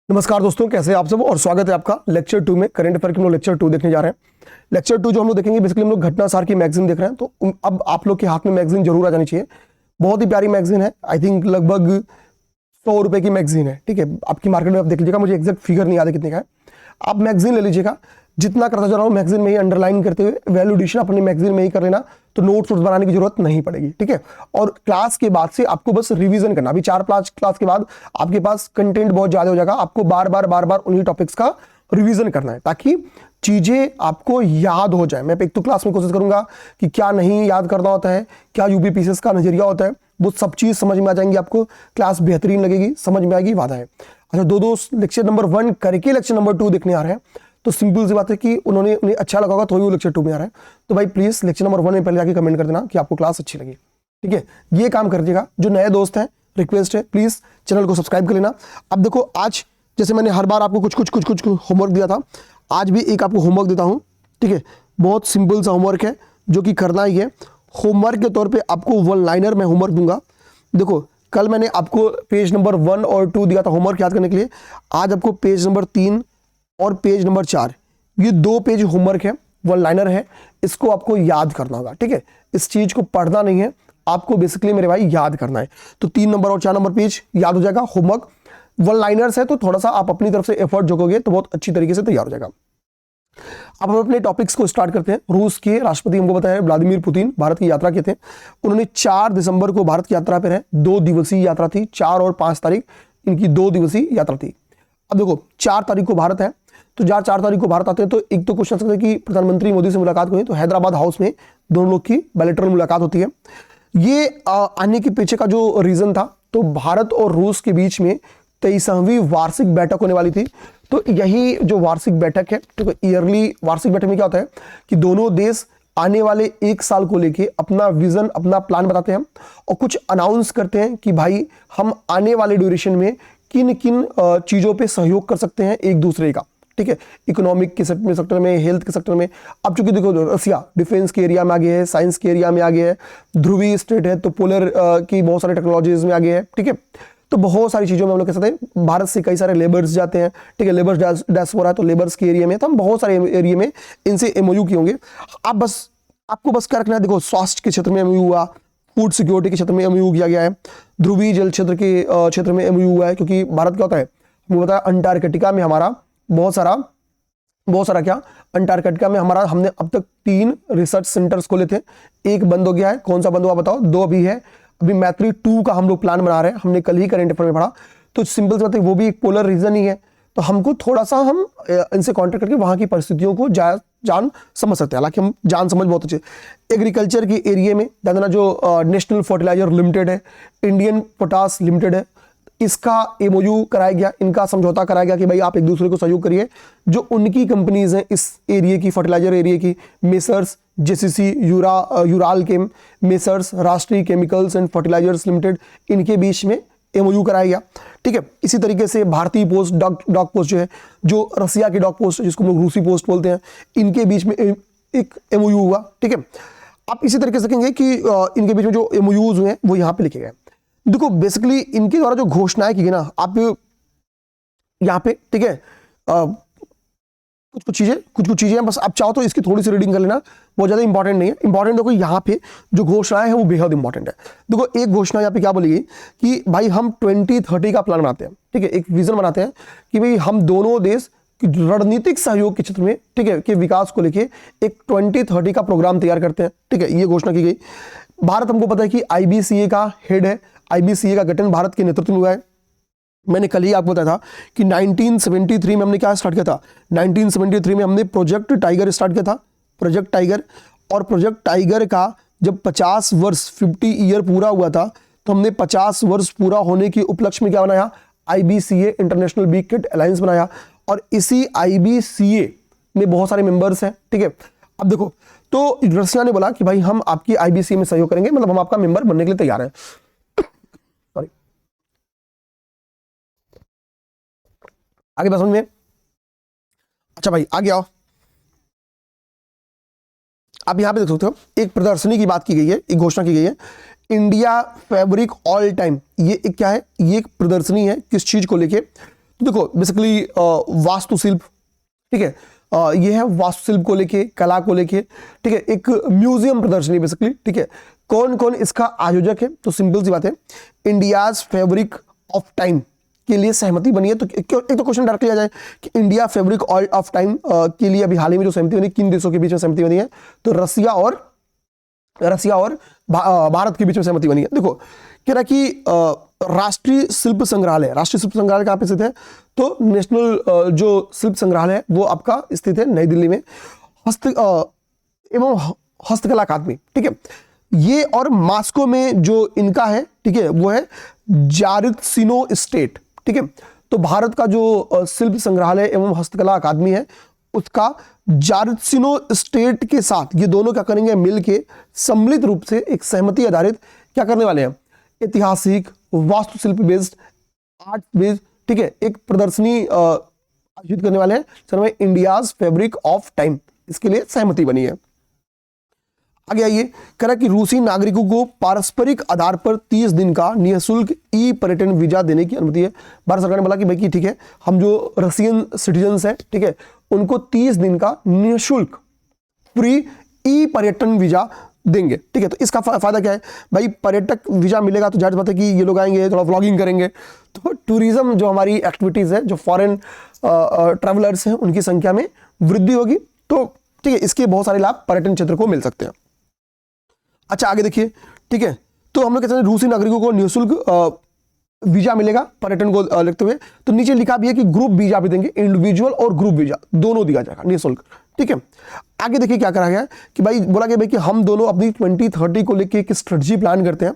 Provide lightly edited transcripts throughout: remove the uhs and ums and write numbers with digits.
नमस्कार दोस्तों, कैसे हैं आप सब और स्वागत है आपका लेक्चर 2 में। करंट अफेयर के हम लोग लेक्चर 2 देखने जा रहे हैं। लेक्चर 2 जो हम लोग देखेंगे, बेसिकली हम लोग घटना सार की मैगजीन देख रहे हैं। तो अब आप लोग के हाथ में मैगजीन जरूर आ जानी चाहिए। बहुत ही प्यारी मैगजीन है। आई थिंक लगभग 100 रुपए की मैगजीन है। ठीक है, आपकी मार्केट में आप देख लीजिएगा, मुझे एग्जैक्ट फिगर नहीं याद है कितने का है। आप मैगजीन ले लीजिएगा। जितना करता जा रहा हूँ मैगजीन में ही अंडरलाइन करते हुए वैल्यू एडिशन अपनी मैगजीन में ही कर लेना, तो नोट्स बनाने की जरूरत नहीं पड़ेगी। ठीक है, और क्लास के बाद से आपको बस रिवीजन करना। अभी 4-5 क्लास के बाद आपके पास कंटेंट बहुत ज्यादा हो जाएगा। आपको बार बार उन्हीं टॉपिक्स का रिवीजन करना है ताकि चीजें आपको याद हो जाए। मैं एक तो क्लास में कोशिश करूंगा कि क्या नहीं याद करना होता है, क्या यूपीपीसीएस का नजरिया होता है, वो सब चीज समझ में आ जाएंगी। आपको क्लास बेहतरीन लगेगी, समझ में आएगी, वादा है। अच्छा, दो लेक्चर नंबर 1 करके लेक्चर नंबर 2 देखने आ रहे हैं, तो सिंपल सी बात है कि उन्हें अच्छा लगा होगा तो वो लेक्चर 2 में आ रहा है। तो भाई प्लीज लेक्चर नंबर 1 में पहले जाके कमेंट कर देना कि आपको क्लास अच्छी लगी। ठीक है, ये काम कर दीजिएगा। जो नए दोस्त हैं, रिक्वेस्ट है प्लीज चैनल को सब्सक्राइब कर लेना। अब देखो, आज जैसे मैंने हर बार आपको कुछ होमवर्क दिया था, आज भी एक आपको होमवर्क देता हूं। ठीक है, बहुत सिंपल सा होमवर्क है जो कि करना ही है। होमवर्क के तौर पे आपको 1 लाइनर मैं होमवर्क दूंगा। देखो, कल मैंने आपको पेज नंबर 1 और 2 दिया था होमवर्क याद करने के लिए। आज आपको पेज नंबर 3 और पेज नंबर 4, ये 2 पेज होमवर्क है, 1 लाइनर है। इसको आपको याद करना होगा। ठीक है, इस चीज को पढ़ना नहीं है, आपको बेसिकली मेरे भाई याद करना है। तो 3 नंबर और 4 नंबर पेज याद हो जाएगा। होमवर्क 1 लाइनर्स है, तो थोड़ा सा आप अपनी तरफ से एफर्ट जोड़ोगे तो बहुत अच्छी तरीके से तैयार हो जाएगा। अब हम अपने टॉपिक्स को स्टार्ट करते हैं। रूस के राष्ट्रपति हमको बताया व्लादिमीर पुतिन भारत की यात्रा के थे। उन्होंने 4 दिसंबर को भारत की यात्रा पर है। 2 दिवसीय यात्रा थी, 4 और 5 तारीख इनकी 2 दिवसीय यात्रा थी। अब देखो, 4 तारीख को भारत है, तो 4 तारीख को भारत आते हैं तो एक तो क्वेश्चन सकते हैं कि प्रधानमंत्री मोदी से मुलाकात हुई, तो हैदराबाद हाउस में दोनों लोग की बायलैटरल मुलाकात होती है। ये आने के पीछे का जो रीजन था, तो भारत और रूस के बीच में 23वीं वार्षिक बैठक होने वाली थी। तो यही जो वार्षिक बैठक है, तो ईयरली वार्षिक बैठक में क्या होता है कि दोनों देश आने वाले 1 साल को लेके अपना विजन, अपना प्लान बताते हैं और कुछ अनाउंस करते हैं कि भाई हम आने वाले ड्यूरेशन में किन किन चीजों पे सहयोग कर सकते हैं एक दूसरे का। ठीक है, इकोनॉमिक के सेक्टर में, हेल्थ के सेक्टर में। अब चूंकि देखो, रसिया डिफेंस के एरिया में आगे है, साइंस के एरिया में आगे है, ध्रुवीय स्टेट है, तो पोलर की बहुत सारी टेक्नोलॉजीज में आगे है। ठीक है, तो बहुत सारी चीजों में हम लोग कह सकते हैं भारत से कई सारे लेबर्स जाते हैं। ठीक है, लेबर्स डायस्पोरा है, तो लेबर्स के एरिया में, तो हम बहुत सारे एरिया में इनसे एमओयू किए होंगे। आपको बस क्या रखना है, देखो, स्वास्थ्य के क्षेत्र में एमओयू हुआ, फूड सिक्योरिटी के क्षेत्र में एमओयू किया गया है, ध्रुवीय जल क्षेत्र के क्षेत्र में एमओयू हुआ है। क्योंकि भारत क्या होता है, हमें बताया अंटार्कटिका में हमारा बहुत सारा क्या, अंटार्कटिका में हमारा हमने अब तक 3 रिसर्च सेंटर्स खोले थे। एक बंद हो गया है, कौन सा बंद हुआ बताओ? 2 अभी है। अभी मैत्री 2 का हम लोग प्लान बना रहे हैं, हमने कल ही करंट अफेयर में पढ़ा। तो सिंपल सी बात है, वो भी एक पोलर रीजन ही है। तो हमको थोड़ा सा हम इनसे कॉन्टेक्ट करके वहां की परिस्थितियों को जान समझ सकते हैं। हालांकि हम जान समझ बहुत अच्छे। एग्रीकल्चर के एरिया में दादा जो नेशनल फर्टिलाइजर लिमिटेड है, इंडियन पोटास लिमिटेड है, इसका एमओयू कराया गया, इनका समझौता कराया गया कि भाई आप एक दूसरे को सहयोग करिए। जो उनकी कंपनीज हैं इस एरिया की, फर्टिलाइजर एरिया की, मेसर्स जेसीसी, यूराल केम, मेसर्स राष्ट्रीय केमिकल्स एंड फर्टिलाइजर्स लिमिटेड, इनके बीच में एमओयू कराया गया। ठीक है, इसी तरीके से भारतीय पोस्ट डॉक पोस्ट जो है, जो रसिया की डॉक पोस्ट जिसको हम लोग रूसी पोस्ट बोलते हैं, इनके बीच में एक एमओयू हुआ। ठीक है, आप इसी तरीके से देखेंगे कि इनके बीच में जो एमओयूज हुए हैं वो यहाँ पे लिखे गए। देखो, बेसिकली इनके द्वारा जो घोषणाएं की गई ना, आप यहाँ पे, ठीक है, कुछ कुछ चीजें हैं, बस आप चाहो तो इसकी थोड़ी सी रीडिंग कर लेना, बहुत ज्यादा इंपॉर्टेंट नहीं है। इंपॉर्टेंट देखो, यहाँ पे जो घोषणाएं हैं वो बेहद इंपॉर्टेंट है। देखो, एक घोषणा यहाँ पे क्या बोली गई कि भाई हम 2030 का प्लान बनाते हैं। ठीक है, एक विजन बनाते हैं कि भाई हम दोनों देश रणनीतिक सहयोग के क्षेत्र में, ठीक है, के विकास को लेके एक 2030 का प्रोग्राम तैयार करते हैं। ठीक है, ये घोषणा की गई। भारत हमको पता है कि आईबीसीए का हेड है। आईबीसीए का गठन भारत के नेतृत्व में हुआ है। मैंने कल ही आपको बताया था कि 1973 में हमने क्या स्टार्ट किया था। 1973 में हमने प्रोजेक्ट टाइगर स्टार्ट किया था, प्रोजेक्ट टाइगर। और प्रोजेक्ट टाइगर का जब 50 वर्ष 50 ईयर पूरा हुआ था, तो हमने 50 वर्ष पूरा होने के उपलक्ष्य में क्या बनाया, IBCA international big kit alliance बनाया। और इसी आईबीसीए में बहुत सारे मेंबर्स हैं। ठीक है, अब देखो, तो रसिया ने बोला कि भाई हम आपकी आईबीसीए में सहयोग करेंगे, मतलब हम आपका मेंबर बनने के लिए तैयार हैं। सॉरी, आगे बात समझ में? अच्छा भाई, आगे आओ। आप यहां पे देख सकते हो, एक प्रदर्शनी की बात की गई है, एक घोषणा की गई है, इंडिया फैब्रिक ऑल टाइम। ये एक क्या है, ये एक प्रदर्शनी है, किस चीज को लेके? तो देखो बेसिकली वास्तुशिल्प, ठीक है, ये है वास्तुशिल्प को लेके, कला को लेके, ठीक है, एक म्यूजियम प्रदर्शनी बेसिकली, ठीक है। कौन कौन इसका आयोजक है? तो सिंपल सी बात है, इंडियाज फैब्रिक ऑफ टाइम के लिए सहमति बनी है। तो एक तो क्वेश्चन डायरेक्टली आ जाए कि इंडिया फैब्रिक ऑफ टाइम के लिए अभी हाल ही में जो सहमति बनी, किन देशों के बीच में सहमति बनी है? तो रसिया और भारत के बीच में सहमति बनी है। देखो कह रहा कि राष्ट्रीय शिल्प संग्रहालय कहाँ पे स्थित है? तो नेशनल जो शिल्प संग्रहालय है वो आपका स्थित है नई दिल्ली में, एवं हस्तकला अकादमी, ठीक है। ये और मॉस्को में जो इनका है, ठीक है, वो है जारित्सिनो स्टेट, ठीक है। तो भारत का जो शिल्प संग्रहालय एवं हस्तकला अकादमी है उसका जारित्सिनो स्टेट के साथ ये दोनों क्या करेंगे? मिलके सम्मिलित रूप से एक सहमति आधारित क्या करने वाले हैं? ऐतिहासिक वास्तुशिल्प बेस्ड, आर्ट बेस्ड, ठीक है, एक प्रदर्शनी आयोजित करने वाले हैं, sir India's fabric of time, इसके लिए सहमति बनी है। आगे आइए, कह रहा कि रूसी नागरिकों को पारस्परिक आधार पर 30 दिन का निःशुल्क ई पर्यटन वीजा देने की अनुमति है। भारत सरकार ने बोला कि भाई कि ठीक है, हम जो रशियन सिटीजन्स हैं, ठीक है, उनको 30 दिन का निःशुल्क फ्री ई पर्यटन वीजा देंगे, ठीक है। तो इसका फायदा क्या है भाई? पर्यटक वीजा मिलेगा तो जाहिर बात है कि ये लोग आएंगे, थोड़ा व्लॉगिंग करेंगे, तो टूरिज्म जो हमारी एक्टिविटीज है, जो फॉरेन ट्रैवलर्स हैं उनकी संख्या में वृद्धि होगी। तो ठीक है, इसके बहुत सारे लाभ पर्यटन क्षेत्र को मिल सकते हैं। अच्छा आगे देखिए, ठीक है, तो हम लोग कहते हैं रूसी नागरिकों को निःशुल्क वीजा मिलेगा पर्यटन को लिखते हुए। तो नीचे लिखा भी है कि ग्रुप वीजा भी देंगे, इंडिविजुअल और ग्रुप वीजा दोनों दिया जाएगा निःशुल्क, ठीक है। आगे देखिए क्या करा गया कि भाई बोला गया भाई कि हम दोनों अपनी 2030 को लेकर एक स्ट्रेटजी प्लान करते हैं।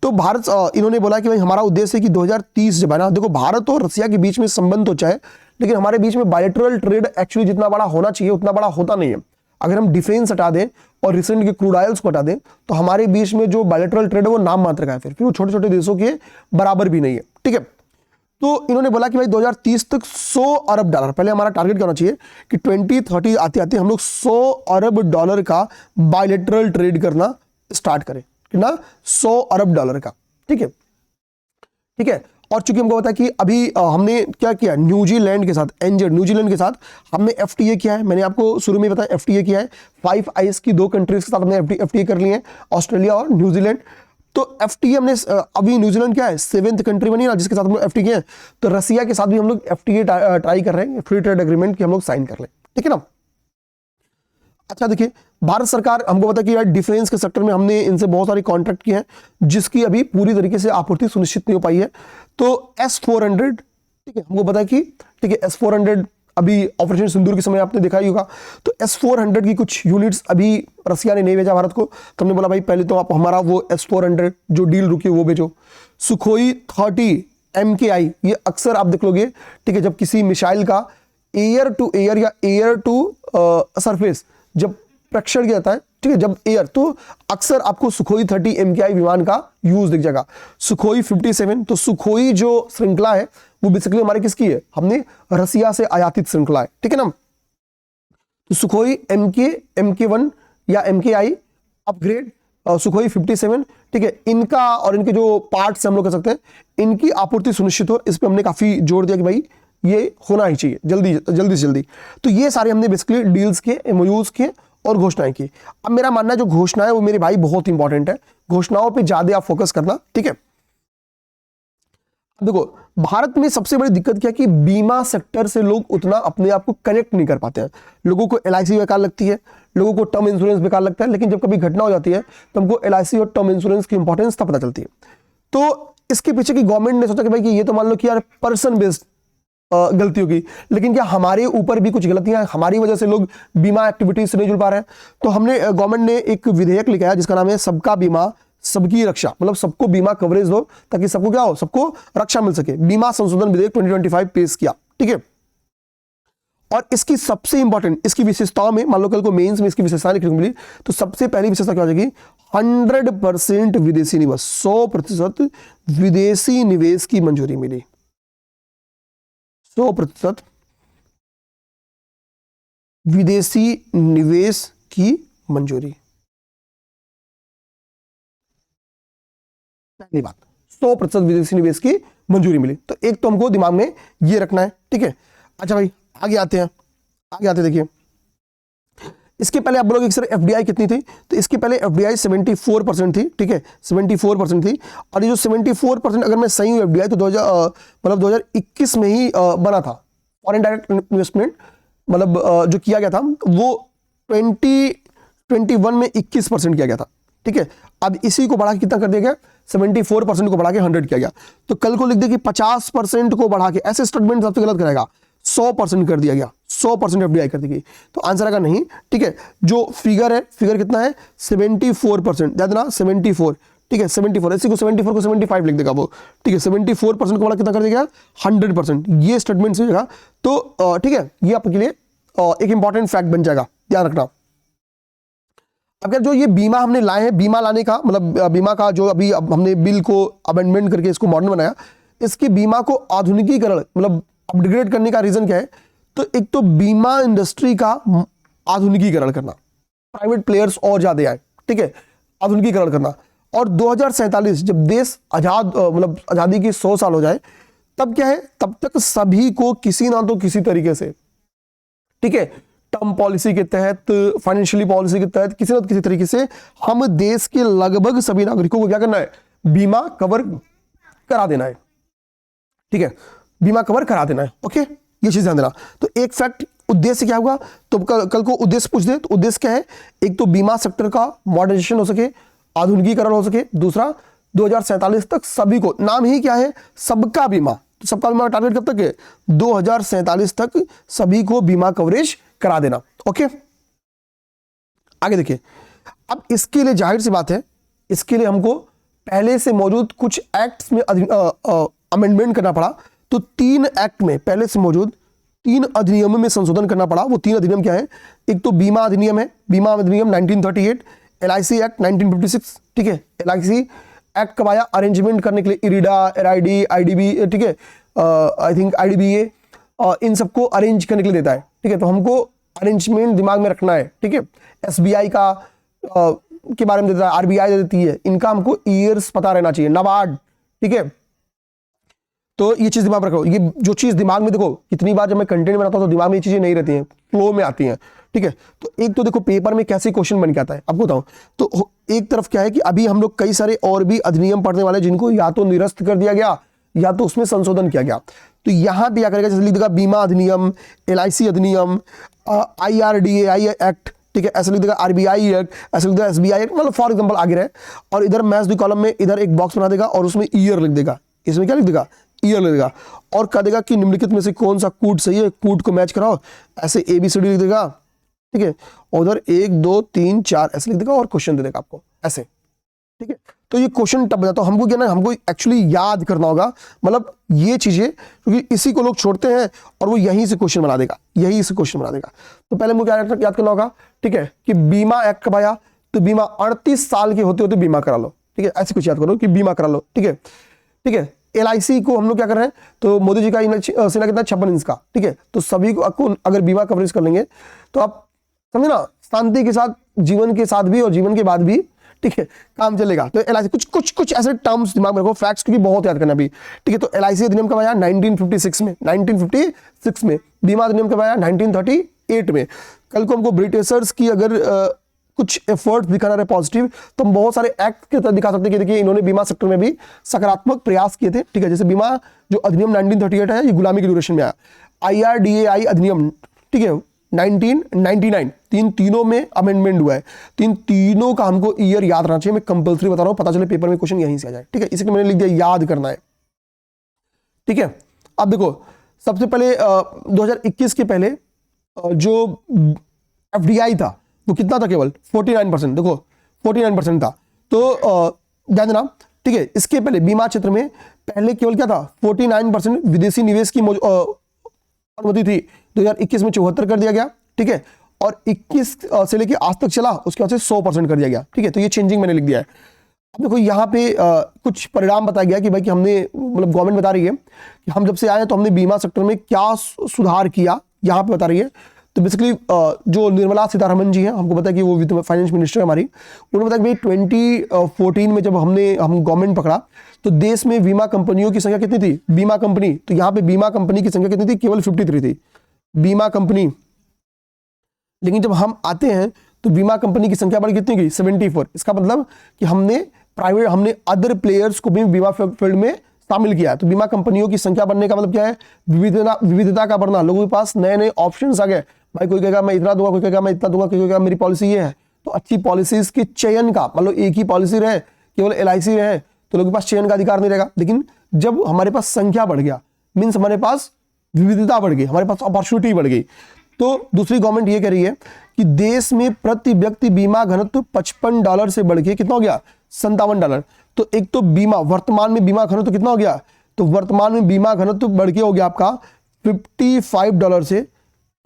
तो भारत इन्होंने बोला कि भाई हमारा उद्देश्य है कि 2030 जब है ना, देखो भारत और रसिया के बीच में संबंध तो चाहे, लेकिन हमारे बीच में बायलैटरल ट्रेड एक्चुअली जितना बड़ा होना चाहिए उतना बड़ा होता नहीं है। अगर हम डिफेंस हटा दें और रिसेंट के क्रूड ऑयल्स को हटा दें तो हमारे बीच में जो बायलैटरल ट्रेड है वो नाम मात्र का है, फिर वो छोटे छोटे देशों के बराबर भी नहीं है, ठीक है। तो इन्होंने बोला कि भाई 2030 तक 100 अरब डॉलर, पहले हमारा टारगेट क्या होना चाहिए कि 2030 आते आते हम लोग 100 अरब डॉलर का बायलैटरल ट्रेड करना स्टार्ट करें, कितना? 100 अरब डॉलर का, ठीक है, ठीक है। और चूंकि हमको पता है कि अभी हमने क्या किया, न्यूजीलैंड के साथ, न्यूजीलैंड के साथ हमने एफटीए किया है। मैंने आपको शुरू में बताया एफटीए किया है, 5 आइस की 2 कंट्रीज के साथ हमने एफटीए कर लिए हैं, ऑस्ट्रेलिया और न्यूजीलैंड। तो एफटीए हमने अभी न्यूजीलैंड क्या है 7th कंट्री बनी ना जिसके साथ हम लोग एफटीए किए हैं। तो रसिया के साथ भी हम लोग एफटीए ट्राई कर रहे हैं, फ्री ट्रेड एग्रीमेंट की हम लोग साइन कर लें, ठीक है ना। अच्छा देखिए, भारत सरकार हमको पता है कि यार डिफेंस के सेक्टर में हमने इनसे बहुत सारी कॉन्ट्रैक्ट किए हैं जिसकी अभी पूरी तरीके से आपूर्ति सुनिश्चित नहीं हो पाई है। तो S-400, ठीक है, हमको पता है कि ठीक है S-400 अभी ऑपरेशन सिंदूर के समय आपने देखा ही होगा। तो S-400 की कुछ यूनिट्स अभी रसिया ने नहीं भेजा भारत को, तो हमने बोला भाई पहले तो आप हमारा वो S-400 जो डील रुकी है वो भेजो। सुखोई 30 MKI, ये अक्सर आप देख लोगे, ठीक है, जब किसी मिसाइल का एयर टू एयर या एयर टू सरफेस जब प्रक्षेपण किया जाता है, ठीक है, जब एयर, तो अक्सर आपको सुखोई 30 MKI विमान का यूज दिख जाएगा। सुखोई 57, तो सुखोई जो श्रृंखला है वो बेसिकली हमारे किसकी है? हमने रसिया से आयातित श्रृंखला है, ठीक है ना। तो सुखोई MK1 या MKI अपग्रेड, सुखोई 57, ठीक है, इनका और इनके जो पार्ट्स हम लोग कह सकते हैं इनकी आपूर्ति सुनिश्चित हो, इस पर हमने काफी जोर दिया कि भाई ये होना ही चाहिए जल्दी से जल्दी। तो ये सारे हमने बेसिकली डील्स के, एमओयूज के और घोषणाएं की। अब मेरा मानना है जो घोषणा है वो मेरे भाई बहुत इंपॉर्टेंट है, घोषणाओं पे ज्यादा आप फोकस करना, ठीक है। देखो भारत में सबसे बड़ी दिक्कत क्या है कि बीमा सेक्टर से लोग उतना अपने आप को कनेक्ट नहीं कर पाते हैं। लोगों को LIC बेकार लगती है, लोगों को टर्म इंश्योरेंस बेकार लगता है, लेकिन जब कभी घटना हो जाती है तो हमको LIC और टर्म इंश्योरेंस की इंपॉर्टेंस तब पता चलती है। तो इसके पीछे की गवर्नमेंट ने सोचा कि भाई कि ये तो मान लो कि यार पर्सन बेस्ड गलती होगी, लेकिन क्या हमारे ऊपर भी कुछ गलतियां, हमारी वजह से लोग बीमा एक्टिविटीज से नहीं जुड़ पा रहे हैं। तो हमने गवर्नमेंट ने एक विधेयक लिखा है जिसका नाम है सबका बीमा सबकी रक्षा, मतलब सबको बीमा कवरेज दो ताकि सबको क्या हो, सबको रक्षा मिल सके। बीमा संशोधन विधेयक 2025 पेश किया, ठीक है। और इसकी सबसे इंपॉर्टेंट, इसकी विशेषताओं में मान लो कल को मेंस में इसकी विशेषताएं लिखने को मिली, तो सबसे पहली विशेषता क्या हो जाएगी? 100% विदेशी निवेश, 100% विदेशी निवेश की मंजूरी मिली, 100% विदेशी निवेश की मंजूरी। पहली बात 100% विदेशी निवेश की मंजूरी मिली। तो एक तो हमको दिमाग में ये रखना है, ठीक है। अच्छा भाई आगे आते हैं, देखिए इसके पहले आप बोलोगे सर एफडीआई कितनी थी, तो इसके पहले एफडीआई 74% थी, ठीक है 74% थी। और ये जो 74% अगर मैं सही हूँ एफडीआई तो 2021 में ही बना था। फॉरेन डायरेक्ट इन्वेस्टमेंट मतलब जो किया गया था वो 2021 में 21% किया गया था, ठीक है। अब इसी को बढ़ा के कितना कर दिया गया, 74% को बढ़ा के 100 किया गया। तो कल को लिख दे कि 50% को बढ़ा के, ऐसे स्टेटमेंट सबसे गलत करेगा, 100% कर दिया गया, 100% एफडीआई कर दी गई, तो आंसर आएगा नहीं, ठीक है। जो फिगर है, फिगर कितना है 74%, याद ना 74, ठीक है 74, इसी को 74 को 75 लिख देगा वो, ठीक है। 74% को बड़ा कितना कर देगा 100%, ये स्टेटमेंट से जगह। तो ठीक है, ये आपके लिए एक इंपॉर्टेंट फैक्ट बन जाएगा, ध्यान रखना। अगर जो ये बीमा हमने लाए हैं, बीमा लाने का मतलब बीमा का जो अभी हमने बिल को अमेंडमेंट करके इसको मॉडर्न बनाया, इसकी बीमा को आधुनिकीकरण मतलब अपग्रेड करने का रीजन क्या है, तो एक तो बीमा इंडस्ट्री का आधुनिकीकरण करना, प्राइवेट प्लेयर्स और ज्यादा आए, ठीक है, आधुनिकीकरण करना। और 2047 जब देश आजाद मतलब आजादी की 100 साल हो जाए, तब क्या है, तब तक सभी को किसी ना तो किसी तरीके से, ठीक है, टर्म पॉलिसी के तहत, फाइनेंशियली पॉलिसी के तहत, किसी ना किसी तरीके से हम देश के लगभग सभी नागरिकों को क्या करना है, बीमा कवर करा देना है, ठीक है, बीमा कवर करा देना है। ओके, ये चीज ध्यान देना। तो एक फैक्ट, उद्देश्य क्या होगा, तो कल को उद्देश्य पूछ दे तो उद्देश्य क्या है, एक तो बीमा सेक्टर का मॉडर्नाइजेशन हो सके, आधुनिकीकरण हो सके, दूसरा 2047 तक सभी को, नाम ही क्या है, सबका बीमा, तो सबका बीमा टारगेट कब तक है, 2047 तक सभी को बीमा कवरेज करा देना। ओके, आगे देखिए। अब इसके लिए जाहिर सी बात है, इसके लिए हमको पहले से मौजूद कुछ एक्ट्स में अमेंडमेंट करना पड़ा। तो 3 एक्ट में, पहले से मौजूद 3 अधिनियमों में संशोधन करना पड़ा। वो 3 अधिनियम क्या है, एक तो बीमा अधिनियम है, बीमा अधिनियम 1938, एलआईसी एक्ट 1956, ठीक है, एलआईसी एक्ट कब आया, अरेंजमेंट करने के लिए इरिडा, एरआईडी, आईडीबी, ठीक है, आई थिंक आईडीबीए, इन सबको अरेंज करने के लिए देता है, ठीक है। तो हमको अरेंजमेंट दिमाग में रखना है, ठीक है। एसबीआई का के बारे में देता है, आरबीआई देती है, इनका हमको ईयर्स पता रहना चाहिए, नाबार्ड, ठीक है। तो ये चीज दिमाग में रखो, ये जो चीज दिमाग में, देखो कितनी बार जब मैं कंटेंट बनाता हूं तो दिमाग में ये चीजें नहीं रहती हैं, फ्लो में आती हैं, ठीक है। तो एक तो देखो पेपर में कैसे क्वेश्चन बन के आता है, आपको बताऊं। तो एक तरफ क्या है कि अभी हम लोग कई सारे और भी अधिनियम पढ़ने वाले जिनको या तो निरस्त कर दिया गया या तो उसमें संशोधन किया गया। तो यहां भी क्या करेगा, जैसे लिख देगा बीमा अधिनियम, एलआईसी अधिनियम, आईआरडीएआई एक्ट, ठीक है, ऐसे लिख देगा आरबीआई एक्ट, ऐसे लिख देगा एसबीआई एक्ट, मतलब फॉर एग्जांपल आगे रहे। और इधर मैच द कॉलम में इधर एक बॉक्स बना देगा और उसमें ईयर लिख देगा, इसमें क्या लिख देगा, ईयर लिख देगा, और कह देगा कि निम्नलिखित में से कौन सा कूट सही है, कूट को मैच कराओ, ऐसे एबीसीडी लिख देगा, ठीक है। उधर 1 2 3 4 ऐसे लिख देगा और क्वेश्चन दे देगा आपको ऐसे, ठीक है। तो ये क्वेश्चन टप जाता है, हमको क्या ना, हमको एक्चुअली याद करना होगा, मतलब ये चीजें, क्योंकि इसी को लोग छोड़ते हैं और वो यहीं से क्वेश्चन बना देगा, यहीं से क्वेश्चन बना देगा। तो पहले मुझे याद करना होगा, ठीक है, कि बीमा एक्ट कब आया, तो बीमा 38 साल के होते होते बीमा करा लो, ठीक है, ऐसे कुछ याद करो कि बीमा करा लो, ठीक है, ठीक है। एलआईसी को हम लोग क्या कर रहे हैं, तो मोदी जी का सीना कितना 56 इंच का, ठीक है। तो सभी को अगर बीमा कवरेज कर लेंगे तो आप समझे ना, शांति के साथ जीवन के साथ भी और जीवन के बाद भी, ठीक है, काम चलेगा। तो एलआईसी कुछ ऐसे टर्म्स दिमाग में रखो, फैक्ट्स क्योंकि बहुत याद करना भी, ठीक है। तो एलआईसी अधिनियम कब आया, 1956 में, 1956 में। बीमा अधिनियम कब आया, 1938 में। कल को हमको ब्रिटिशर्स की अगर कुछ एफर्ट दिखाना रहे पॉजिटिव, तो हम बहुत सारे एक्ट के तहत दिखा सकते हैं कि देखिए इन्होंने बीमा सेक्टर में भी सकारात्मक प्रयास किए थे, ठीक है। जैसे बीमा जो अधिनियम 1938 है, ये गुलामी के ड्यूरेशन में आया। आईआरडीएआई अधिनियम, ठीक है, 1999, तीनों में अमेंडमेंट हुआ है। तीनों का हमको ईयर याद रखना चाहिए, मैं कंपल्सरी बता रहा हूं, पता चले पेपर में क्वेश्चन यहीं से आ जाए, ठीक है। इसलिए मैंने लिख दिया याद करना है, ठीक है। अब देखो सबसे पहले 2021 के पहले जो एफडीआई था वो कितना था, केवल 49%, देखो 49% था। तो ध्यान देना, ठीक है। इसके पहले बीमा क्षेत्र में पहले केवल क्या था, 49% विदेशी निवेश की अनुमति थी, 2021 में 74 कर दिया गया, ठीक है। और 21 से लेके आज तक चला, उसके बाद से 100% कर दिया गया, ठीक है। तो ये चेंजिंग मैंने लिख दिया है। अब देखो यहाँ पे कुछ परिणाम बताया गया कि भाई कि हमने, मतलब गवर्नमेंट बता रही है कि हम जब से आए तो हमने बीमा सेक्टर में क्या सुधार किया, यहाँ पे बता रही है। तो बेसिकली जो निर्मला सीतारमण जी हैं, हमको पता है कि वो वित्त फाइनेंस मिनिस्टर है हमारी, उन्होंने बताया कि भाई 2014 में जब हम गवर्नमेंट पकड़ा तो देश में बीमा कंपनियों की संख्या कितनी थी, बीमा कंपनी, तो यहाँ पे बीमा कंपनी की संख्या कितनी थी, केवल 53 थी बीमा कंपनी। लेकिन जब हम आते हैं तो बीमा कंपनी की संख्या बढ़ कितनी गई, 74। इसका मतलब कि हमने अदर प्लेयर्स को भी बीमा फील्ड में शामिल किया है। तो बीमा कंपनियों की संख्या बढ़ने का मतलब क्या है, विविधता का बढ़ना, लोगों के पास नए नए ऑप्शंस आ गए। भाई कोई कहेगा मैं इतना दूंगा, कोई कहेगा मैं इतना दूंगा, कोई कहेगा मेरी पॉलिसी ये है। तो अच्छी पॉलिसीज के चयन का मतलब एक ही पॉलिसी रहे, केवल LIC रहे तो लोगों के पास चयन का अधिकार नहीं रहेगा। लेकिन जब हमारे पास संख्या बढ़ गया, मीन्स हमारे पास विविधता बढ़ गई, हमारे पास अपॉर्चुनिटी बढ़ गई। तो दूसरी गवर्नमेंट ये कह रही है कि देश में प्रति व्यक्ति बीमा घनत्व $55 से बढ़ के कितना हो गया, $57। तो एक तो बीमा वर्तमान में बीमा घनत्व कितना हो गया, तो वर्तमान में बीमा घनत्व बढ़ के हो गया आपका $55 से,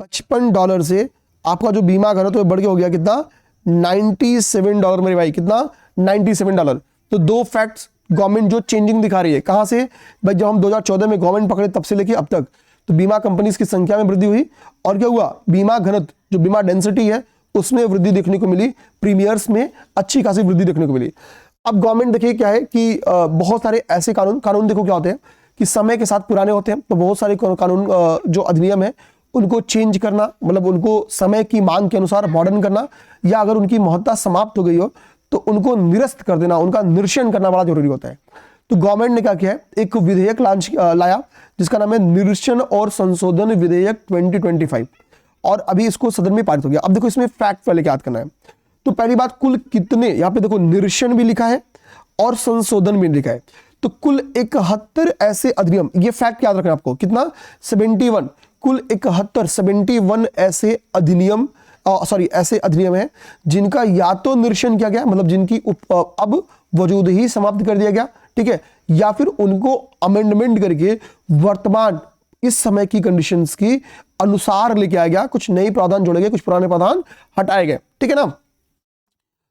$55 से आपका जो बीमा घनत्व बढ़ के हो गया कितना, $97 मेरे भाई, कितना, $97। तो दो फैक्ट्स गवर्नमेंट जो चेंजिंग दिखा रही है, कहां से भाई, जब हम 2014 में गवर्नमेंट पकड़े तब से लेके अब तक तो बीमा कंपनीज की संख्या में वृद्धि हुई और क्या हुआ, बीमा घनत्व जो बीमा डेंसिटी है उसमें वृद्धि देखने को मिली, प्रीमियर्स में अच्छी खासी वृद्धि देखने को मिली। अब गवर्नमेंट देखिए क्या है कि बहुत सारे ऐसे कानून देखो क्या होते हैं कि समय के साथ पुराने होते हैं। तो बहुत सारे कानून जो अधिनियम है उनको चेंज करना, मतलब उनको समय की मांग के अनुसार मॉडर्न करना, या अगर उनकी महत्ता समाप्त हो गई हो तो उनको निरस्त कर देना, उनका निरसन करना बड़ा जरूरी होता है। तो गवर्नमेंट ने क्या किया है, एक विधेयक लाया जिसका नाम है निरसन और संशोधन विधेयक 2025, और अभी इसको सदन में पारित हो गया। अब देखो इसमें फैक्ट पहले याद करना है। तो पहली बात, कुल कितने, यहाँ पे देखो निरसन भी लिखा है और संशोधन भी लिखा है, तो कुल 71 ऐसे अधिनियम, ये फैक्ट याद रखना आपको, कितना, 71, कुल 71 ऐसे अधिनियम ऐसे अधिनियम है जिनका या तो निरसन किया गया, मतलब जिनकी अब वजूद ही समाप्त कर दिया गया, ठीक है, या फिर उनको अमेंडमेंट करके वर्तमान इस समय की कंडीशंस की अनुसार लेके आया गया, कुछ नए प्रावधान जोड़े गए, कुछ पुराने प्रावधान हटाए गए, ठीक है ना।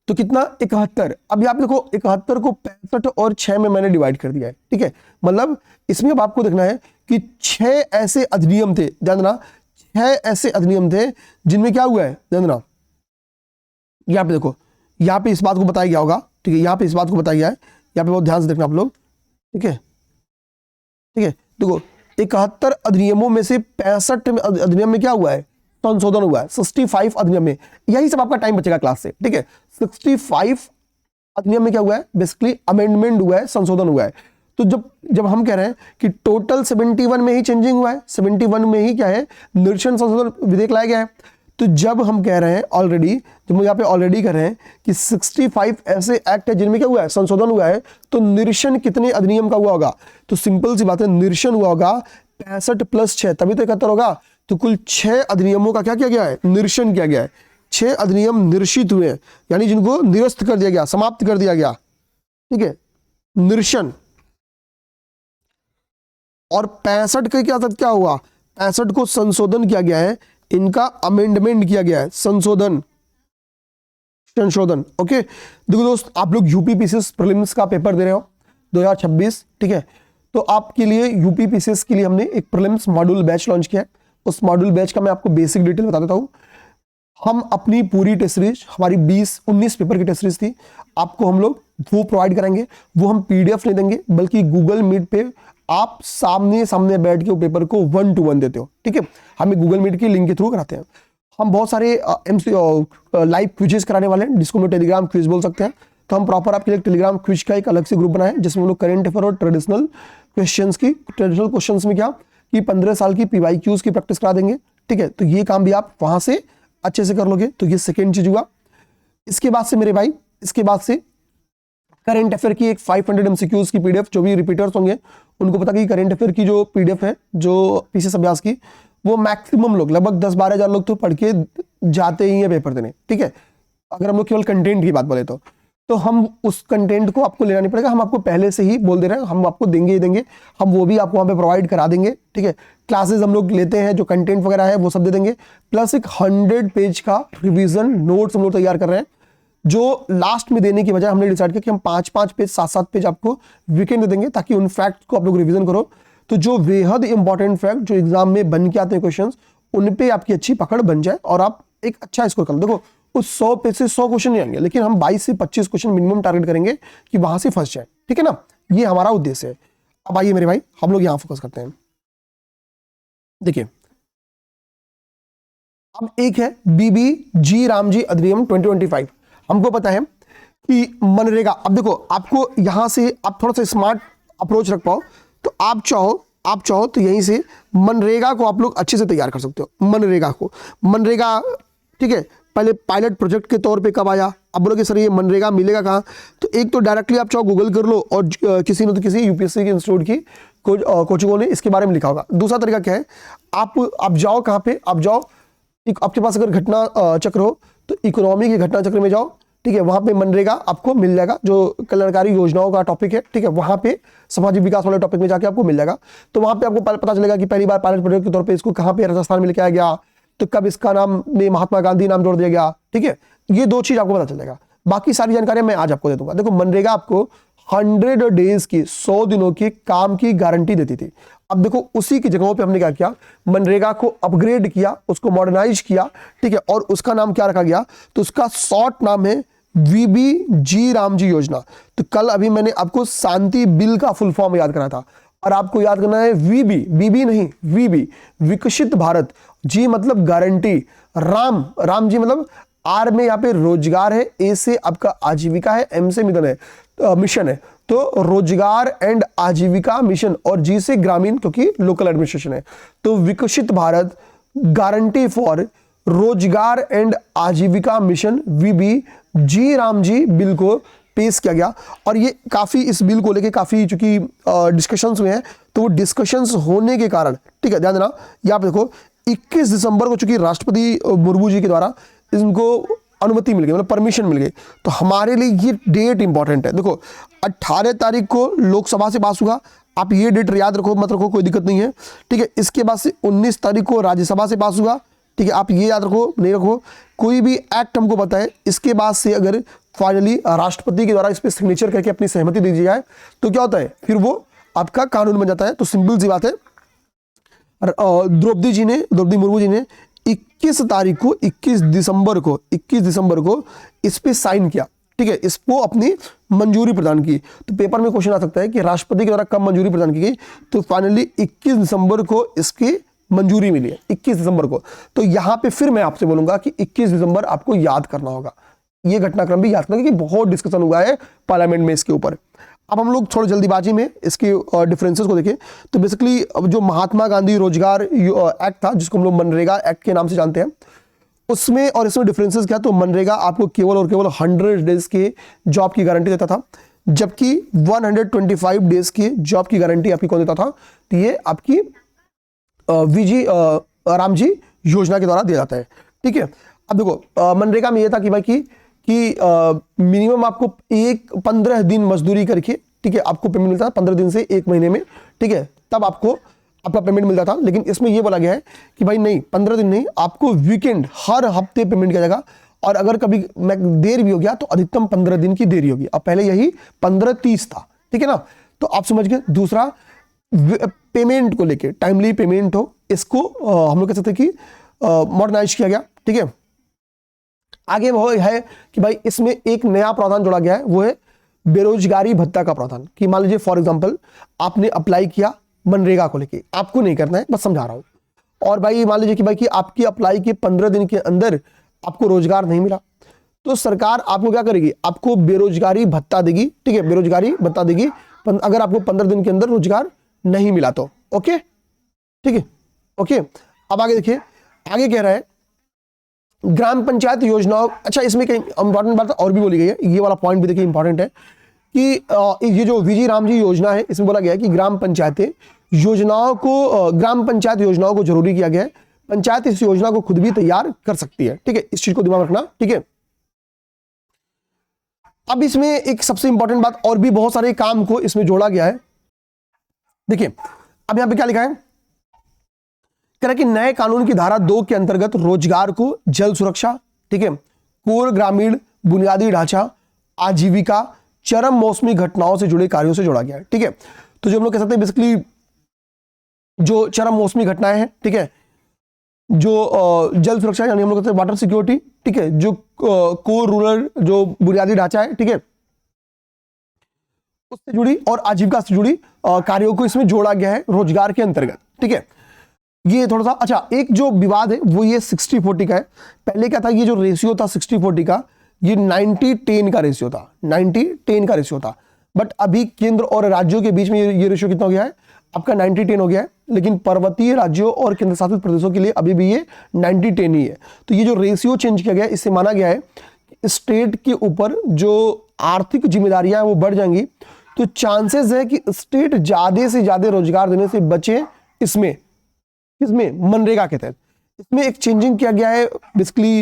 तो कितना, 71। अब आप देखो 71 को 65 और 6 में मैंने डिवाइड कर दिया है, ठीक है। मतलब इसमें अब आपको देखना है कि 6 ऐसे अधिनियम थे, ध्यान देना, 6 ऐसे अधिनियम थे जिनमें क्या हुआ है, ध्यान देना, यहाँ पे देखो, यहाँ पे इस बात को बताया गया होगा, ठीक है, यहाँ पे इस बात को बताया गया है, यहाँ पे बहुत ध्यान से देखना आप लोग, ठीक है, ठीक है। देखो 71 अधिनियमों में से 65 अधिनियम में क्या हुआ है, संशोधन हुआ है। 65 अधिनियम में, यही सब आपका टाइम बचेगा क्लास से, ठीक है। 65 अधिनियम में क्या हुआ है, बेसिकली अमेंडमेंट हुआ है, संशोधन हुआ है। तो जब हम कह रहे हैं कि टोटल 71 में ही चेंजिंग हुआ है, 71 में ही क्या है, निरसन संशोधन विधेयक लाया गया है। तो जब हम कह रहे हैं ऑलरेडी, जब हम यहाँ पे ऑलरेडी कह रहे हैं कि 65 ऐसे एक्ट है जिनमें क्या हुआ है, संशोधन हुआ है, तो निरसन कितने अधिनियम का हुआ होगा, तो सिंपल सी बात है, निरसन हुआ होगा 65 + 6, तभी तो 71 होगा। तो कुल 6 अधिनियमों का क्या किया गया है, निरसन किया गया है। 6 अधिनियम निरसित हुए, यानी जिनको निरस्त कर दिया गया, समाप्त कर दिया गया, ठीक है, निरसन। और 65 के क्या हुआ, 65 को संशोधन किया गया है, इनका अमेंडमेंट किया गया है, संशोधन, ओके। देखो दोस्त, आप लोग यूपीपीसीएस प्रीलिम्स का पेपर दे रहे हो 2026, ठीक है, तो आपके लिए यूपीपीसीएस के लिए हमने एक प्रीलिम्स मॉड्यूल बैच लॉन्च किया है। उस मॉड्यूल बैच का मैं आपको बेसिक डिटेल बता देता हूँ। हम अपनी पूरी टेस्ट सीरीज, हमारी 19 पेपर की टेस्ट सीरीज थी, आपको हम लोग वो प्रोवाइड कराएंगे। वो हम पीडीएफ नहीं देंगे, बल्कि गूगल मीट पे आप सामने सामने बैठ के वो पेपर को 1 to 1 देते हो, ठीक है। हमें गूगल मीट के लिंक के थ्रू कराते हैं। हम बहुत सारे लाइव क्विजेस कराने वाले हैं, जिसको हम टेलीग्राम क्विज बोल सकते हैं। तो हम प्रॉपर आपके लिए टेलीग्राम क्विज का एक अलग से ग्रुप बनाए, जिसमें हम लोग करेंट अफेयर और ट्रेडिशनल क्वेश्चंस में क्या कि 15 साल की PYQs की प्रैक्टिस करा देंगे, ठीक है। तो ये काम भी आप वहां से अच्छे से कर लोगे। तो ये सेकेंड चीज हुआ। इसके बाद से मेरे भाई, इसके बाद से करंट अफेयर की एक 500 MCQs की पीडीएफ, जो भी रिपीटर्स होंगे उनको पता कि करंट अफेयर की जो पीडीएफ है, जो पीसीएस अभ्यास की, वो मैक्सिमम लोग, लगभग 10-12 हज़ार लोग तो पढ़ के जाते ही है पेपर देने, ठीक है। अगर हम लोग केवल कंटेंट की बात बोले तो हम उस कंटेंट को आपको लेना नहीं पड़ेगा, हम आपको पहले से ही बोल दे रहे हैं, हम आपको देंगे ही देंगे, हम वो भी आपको वहाँ पे प्रोवाइड करा देंगे, ठीक है। क्लासेस हम लोग लेते हैं, जो कंटेंट वगैरह है वो सब दे देंगे, प्लस एक 100 पेज का रिवीजन नोट्स हम लोग तैयार कर रहे हैं, जो लास्ट में देने की बजाय हमने डिसाइड किया कि हम 5-5 पेज, 7-7 पेज आपको वीकेंड दे देंगे, ताकि उन फैक्ट को आप लोग रिवीजन करो। तो जो बेहद इंपॉर्टेंट फैक्ट जो एग्जाम में बन के आते हैं क्वेश्चंस, उन पे आपकी अच्छी पकड़ बन जाए और आप एक अच्छा स्कोर कर लो। देखो उस 100 पे से 100 क्वेश्चन नहीं आएंगे, लेकिन हम 22 से 25 क्वेश्चन मिनिमम टारगेट करेंगे कि वहां से फंस जाए, ठीक है ना, ये हमारा उद्देश्य है। अब आइए मेरे भाई हम लोग यहां फोकस करते हैं। देखिए अब एक है बीबीजी रामजी अधिनियम 2025। हमको पता है कि मनरेगा, अब देखो आपको यहां से आप थोड़ा सा स्मार्ट अप्रोच रख पाओ तो आप चाहो तो यहीं से मनरेगा को आप लोग अच्छे से तैयार कर सकते हो। मनरेगा ठीक है, पहले पायलट प्रोजेक्ट के तौर पे कब आया, अब बोलोगे सर ये मनरेगा मिलेगा कहाँ, तो एक तो डायरेक्टली आप चाहो गूगल कर लो और किसी न तो किसी यूपीएससी के इंस्टीट्यूट की कोचिंगों ने इसके बारे में लिखा होगा। दूसरा तरीका क्या है, आप जाओ कहाँ पे, आप जाओ आपके पास अगर घटना चक्र हो तो इकोनॉमी के घटना चक्र में जाओ, ठीक है, वहां पे मनरेगा आपको मिल जाएगा, जो कल्याणकारी योजनाओं का टॉपिक है, ठीक है, वहां पे सामाजिक विकास वाले टॉपिक में जाके आपको मिल जाएगा। तो वहां पे आपको पता चलेगा कि पहली बार पायलट प्रोजेक्ट के तौर पे इसको कहां पे राजस्थान में लेके आया गया, तो कब इसका नाम में महात्मा गांधी नाम जोड़ दिया गया, ठीक है, ये 2 चीज आपको पता चलेगा। बाकी सारी जानकारी मैं आज आपको दे दूंगा। देखो मनरेगा आपको 100 डेज की 100 दिनों की काम की गारंटी देती थी। अब देखो उसी की जगहों पे हमने क्या किया, मनरेगा को अपग्रेड किया, उसको मॉडर्नाइज किया, ठीक है, और उसका नाम क्या रखा गया, तो उसका शॉर्ट नाम है वीबीजी रामजी योजना। तो कल अभी मैंने आपको शांति बिल का फुल फॉर्म याद करा था और आपको याद करना है बीबी नहीं वीबी, विकसित भारत। जी मतलब गारंटी, राम जी मतलब आर में यहाँ पे रोजगार है, ए से आपका आजीविका है, एम से मिशन है, तो रोजगार एंड आजीविका मिशन, और जी से ग्रामीण क्योंकि लोकल एडमिनिस्ट्रेशन है। तो विकसित भारत गारंटी फॉर रोजगार एंड आजीविका मिशन वीबीजी रामजी बिल को पेश किया गया। और ये काफी इस बिल को लेके काफी चूंकि डिस्कशंस हुए हैं, तो वो डिस्कशंस होने के कारण, ठीक है, ध्यान देना, यहाँ पे देखो 21 दिसंबर को चूंकि राष्ट्रपति मुर्मू जी के द्वारा इनको अनुमति मिल गई, मतलब परमिशन मिल गई, तो हमारे लिए ये डेट इंपॉर्टेंट है। देखो 18 तारीख को लोकसभा से पास हुआ, आप ये डेट याद रखो मत रखो कोई दिक्कत नहीं है, ठीक है। इसके बाद से 19 तारीख को राज्यसभा से पास हुआ, ठीक है, आप ये याद रखो नहीं रखो, कोई भी एक्ट हमको पता है, इसके बाद से अगर फाइनली राष्ट्रपति के द्वारा इस पर सिग्नेचर करके अपनी सहमति दी जाए तो क्या होता है, फिर वो आपका कानून बन जाता है। तो सिंपल सी बात है, द्रौपदी मुर्मू जी ने 21 तारीख को 21 दिसंबर को इस पे साइन किया, ठीक है, इसको अपनी मंजूरी प्रदान की। तो पेपर में क्वेश्चन आ सकता है कि राष्ट्रपति के द्वारा कब मंजूरी प्रदान की गई, तो फाइनली 21 दिसंबर को इसकी मंजूरी मिली है, 21 दिसंबर को। तो यहां पे फिर मैं आपसे बोलूंगा कि 21 दिसंबर आपको याद करना होगा, ये घटनाक्रम भी याद करना, क्योंकि बहुत डिस्कशन हुआ है पार्लियामेंट में इसके ऊपर। अब हम लोग थोड़ी जल्दीबाजी में इसके डिफरेंसेस को देखें तो बेसिकली अब जो महात्मा गांधी रोजगार एक्ट था, जिसको हम लोग मनरेगा एक्ट के नाम से जानते हैं, उसमें और इसमें डिफरेंसेस क्या, तो मनरेगा आपको केवल और केवल 100 डेज के जॉब की गारंटी देता था, जबकि 125 डेज की जॉब की गारंटी आपकी कौन देता था, तो ये आपकी वीजी रामजी योजना के द्वारा दिया जाता है, ठीक है। अब देखो मनरेगा में ये था कि भाई कि मिनिमम आपको 15 दिन मजदूरी करके, ठीक है, आपको पेमेंट मिलता था 15 दिन से 1 महीने में, ठीक है, तब आपको आपका पेमेंट मिलता था। लेकिन इसमें यह बोला गया है कि भाई नहीं 15 दिन नहीं, आपको वीकेंड हर हफ्ते पेमेंट किया जाएगा, और अगर कभी देर भी हो गया तो अधिकतम 15 दिन की देरी होगी। अब पहले यही 15-30 था, ठीक है ना, तो आप समझ गए। दूसरा पेमेंट को लेके टाइमली पेमेंट हो, इसको हम लोग कह सकते हैं कि मॉडर्नाइज किया गया, ठीक है। आगे वो है कि भाई इसमें एक नया प्रावधान जोड़ा गया है, वो है बेरोजगारी भत्ता का प्रावधान। कि मान लीजिए फॉर एग्जांपल आपने अप्लाई किया मनरेगा को लेके, आपको नहीं करना है, बस समझा रहा हूं, और भाई मान लीजिए कि भाई कि आपकी अप्लाई के 15 दिन के अंदर आपको रोजगार नहीं मिला, तो सरकार आपको क्या करेगी, आपको बेरोजगारी भत्ता देगी, ठीक है, बेरोजगारी भत्ता देगी अगर आपको 15 दिन के अंदर रोजगार नहीं मिला तो। ओके, ठीक है, ओके। अब आगे देखिए, आगे कह रहा है ग्राम पंचायत योजनाओं। अच्छा, इसमें कई इंपॉर्टेंट बात और भी बोली गई है, ये वाला पॉइंट भी देखिए इंपॉर्टेंट है कि ये जो वीजी रामजी योजना है, इसमें बोला गया है कि ग्राम पंचायत योजनाओं को जरूरी किया गया है, पंचायत इस योजना को खुद भी तैयार कर सकती है, ठीक है, इस चीज को दिमाग रखना, ठीक है। अब इसमें एक सबसे इंपॉर्टेंट बात, और भी बहुत सारे काम को इसमें जोड़ा गया है। देखिए अब यहां पे क्या लिखा है, कह रहा है कि नए कानून की धारा 2 के अंतर्गत रोजगार को जल सुरक्षा, ठीक है, कोर ग्रामीण बुनियादी ढांचा, आजीविका, चरम मौसमी घटनाओं से जुड़े कार्यों से जोड़ा गया है, ठीक है। तो जो हम लोग कह सकते हैं बेसिकली जो चरम मौसमी घटनाएं हैं, ठीक है, जो जल सुरक्षा यानी हम लोग कहते हैं वाटर सिक्योरिटी, ठीक है, जो कोर रूरल जो बुनियादी ढांचा है, ठीक है, उससे जुड़ी और आजीविका से जुड़ी कार्यों को इसमें जोड़ा गया है रोजगार के अंतर्गत, ठीक है। ये थोड़ा सा अच्छा, एक जो विवाद है वो ये 60-40 का है। पहले क्या था, ये जो रेशियो था 60-40 का, ये 90-10 का रेशियो था, 90-10 का रेशियो था। बट अभी केंद्र और राज्यों के बीच में ये रेशियो कितना हो गया है, आपका 90-10 हो गया है। लेकिन पर्वतीय राज्यों और केंद्र शासित प्रदेशों के लिए अभी भी ये 90-10 ही है। तो ये जो रेशियो चेंज किया गया है, इससे माना गया है स्टेट के ऊपर जो आर्थिक जिम्मेदारियां वो बढ़ जाएंगी, तो चांसेस है कि स्टेट ज्यादा से ज्यादा रोजगार देने से बचे। इसमें मनरेगा के तहत इसमें एक चेंजिंग किया गया है बेसिकली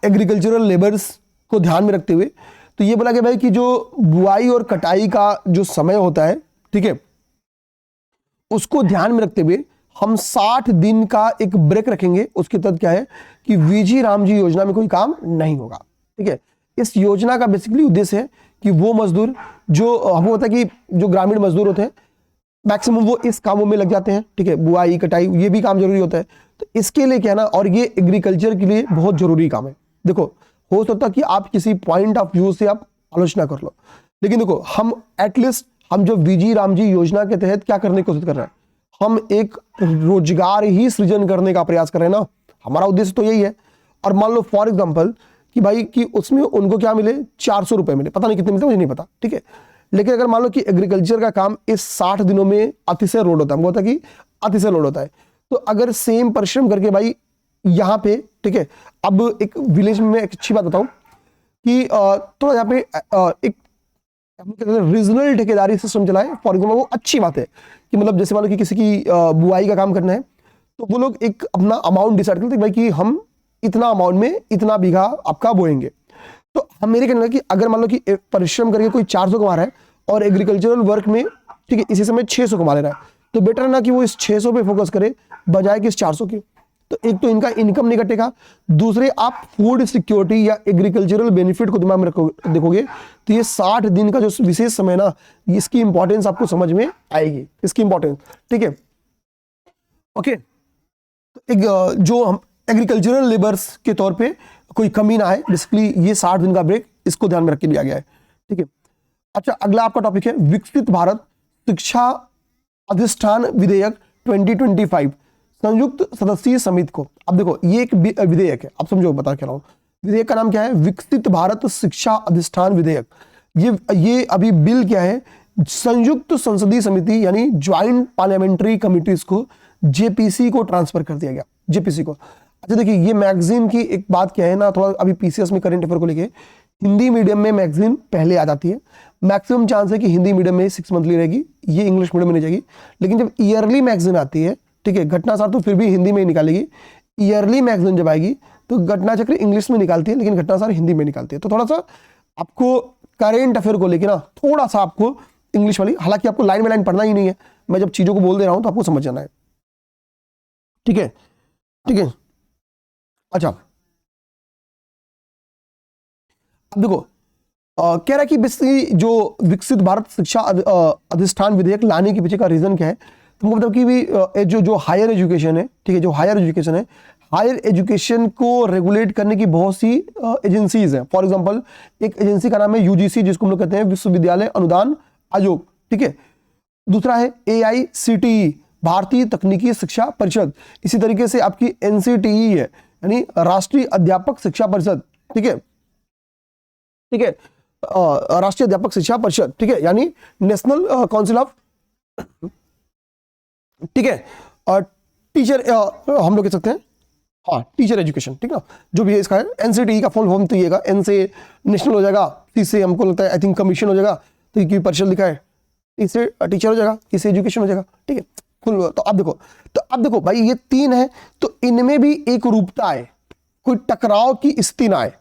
एग्रीकल्चरल लेबर्स को ध्यान में रखते हुए। तो ये बोला गया भाई कि जो बुआई और कटाई का जो समय होता है, ठीक है, उसको ध्यान में रखते हुए हम 60 दिन का एक ब्रेक रखेंगे। उसके तहत क्या है कि वीजी रामजी योजना में कोई काम नहीं होगा, ठीक है। इस योजना का बेसिकली उद्देश्य है कि वो मजदूर जो हमको होता है कि जो ग्रामीण मजदूर होते हैं मैक्सिमम वो इस कामों में लग जाते हैं, ठीक है, बुआई कटाई ये भी काम जरूरी होता है। तो इसके लिए क्या है ना, और ये एग्रीकल्चर के लिए बहुत जरूरी काम है। देखो हो सकता है कि आप किसी पॉइंट ऑफ व्यू से आप आलोचना कर लो, लेकिन देखो हम एटलीस्ट हम जो वीजी रामजी योजना के तहत क्या करने की कोशिश कर रहे हैं, हम एक रोजगार ही सृजन करने का प्रयास कर रहे हैं ना, हमारा उद्देश्य तो यही है। और मान लो फॉर एग्जाम्पल कि भाई कि उसमें उनको क्या मिले, 400 रुपए मिले, पता नहीं कितने मिलते मुझे नहीं पता, ठीक है। लेकिन अगर मान लो कि एग्रीकल्चर का काम इस 60 दिनों में अतिशय लोड होता है, होता है कि अतिशय लोड होता है, तो अगर सेम परिश्रम करके भाई यहाँ पे, ठीक है, अब एक विलेज में एक अच्छी बात बताऊं कि थोड़ा यहाँ पे एक रीजनल ठेकेदारी सिस्टम चलाए फॉर एग्जाम्पल, वो अच्छी बात है कि मतलब जैसे मान लो कि किसी की बुआई का काम करना है, तो वो लोग एक अपना अमाउंट डिसाइड करते हैं भाई कि हम इतना अमाउंट में इतना बीघा आपका बोएंगे। तो हम मेरे कहने लगे कि अगर मान लो कि परिश्रम करके कोई 400 कमा रहा है और एग्रीकल्चरल वर्क में, ठीक है, इसी समय 600 कमा ले रहा है, तो बेटर है ना कि वो इस 600 पे फोकस करे बजाय कि इस 400 की। तो एक तो इनका इनकम नहीं घटेगा, दूसरे आप फूड सिक्योरिटी या एग्रीकल्चरल बेनिफिट को दिमाग में देखोगे तो ये 60 दिन का जो विशेष समय ना, इसकी इंपॉर्टेंस आपको समझ में आएगी, इसकी इंपॉर्टेंस, ठीक है। ओके, तो एक जो हम एग्रीकल्चरल लेबर्स के तौर पे कोई कमी ना आए, बेसिकली ये 60 दिन का ब्रेक इसको ध्यान में रख के लिया गया है, ठीक है। अच्छा, अगला आपका टॉपिक है विकसित भारत शिक्षा अधिष्ठान विधेयक 2025 संयुक्त सदस्यीय समिति को। अब देखो ये एक विधेयक है, आप समझो बता के रहा हूं, विधेयक का नाम क्या है, विकसित भारत शिक्षा अधिष्ठान विधेयक। ये अभी बिल क्या है, संयुक्त संसदीय समिति यानी ज्वाइंट पार्लियामेंट्री कमिटीज को जेपीसी को ट्रांसफर कर दिया गया, जेपीसी को। अच्छा देखिए, ये मैगजीन की एक बात क्या है ना, थोड़ा अभी पीसीएस में करंट अफेयर को लेके, हिंदी मीडियम में मैगजीन पहले आ जाती है, मैक्सिमम चांस है कि हिंदी मीडियम में 6 मंथली रहेगी, ये इंग्लिश मीडियम में नहीं जाएगी। लेकिन जब ईयरली मैगजीन आती है, ठीक है, घटनासार तो फिर भी हिंदी में ही निकालेगी, ईयरली मैगजीन जब आएगी तो घटना चक्र इंग्लिश में निकालती है लेकिन घटनासार हिंदी में निकालती है। तो थोड़ा सा आपको करेंट अफेयर को लेकर ना थोड़ा सा आपको इंग्लिश वाली, हालांकि आपको लाइन बाय लाइन पढ़ना ही नहीं है, मैं जब चीजों को बोल दे रहा हूं तो आपको समझ जाना है, ठीक है, ठीक है। अच्छा अब देखो कह रहा है कि बेसिकली जो विकसित भारत शिक्षा अधिष्ठान विधेयक लाने के पीछे का रीजन क्या है, तो मतलब कि भी जो हायर एजुकेशन है, ठीक है, जो हायर एजुकेशन है, हायर एजुकेशन को रेगुलेट करने की बहुत सी एजेंसीज हैं। फॉर एग्जांपल एक एजेंसी का नाम है यूजीसी, जिसको हम लोग कहते हैं विश्वविद्यालय अनुदान आयोग, ठीक है। दूसरा है AICTE भारतीय तकनीकी शिक्षा परिषद। इसी तरीके से आपकी NCTE है यानी राष्ट्रीय अध्यापक शिक्षा परिषद, ठीक है, ठीक है, राष्ट्रीय अध्यापक शिक्षा परिषद, ठीक है, यानी नेशनल काउंसिल ऑफ, ठीक है, टीचर हम लोग कह सकते हैं, हाँ, टीचर एजुकेशन, ठीक है, जो भी है इसका है। NCTE का फुल फॉर्म तो ये एन से नेशनल हो जाएगा, टी से हमको लगता है आई थिंक कमीशन हो जाएगा, तो ये परिषद लिखा है, इससे टीचर हो जाएगा, इससे एजुकेशन हो जाएगा, ठीक है, फुल। तो अब देखो भाई ये 3 है, तो इनमें भी एक रूपता है, कोई टकराव की स्थिति ना आए,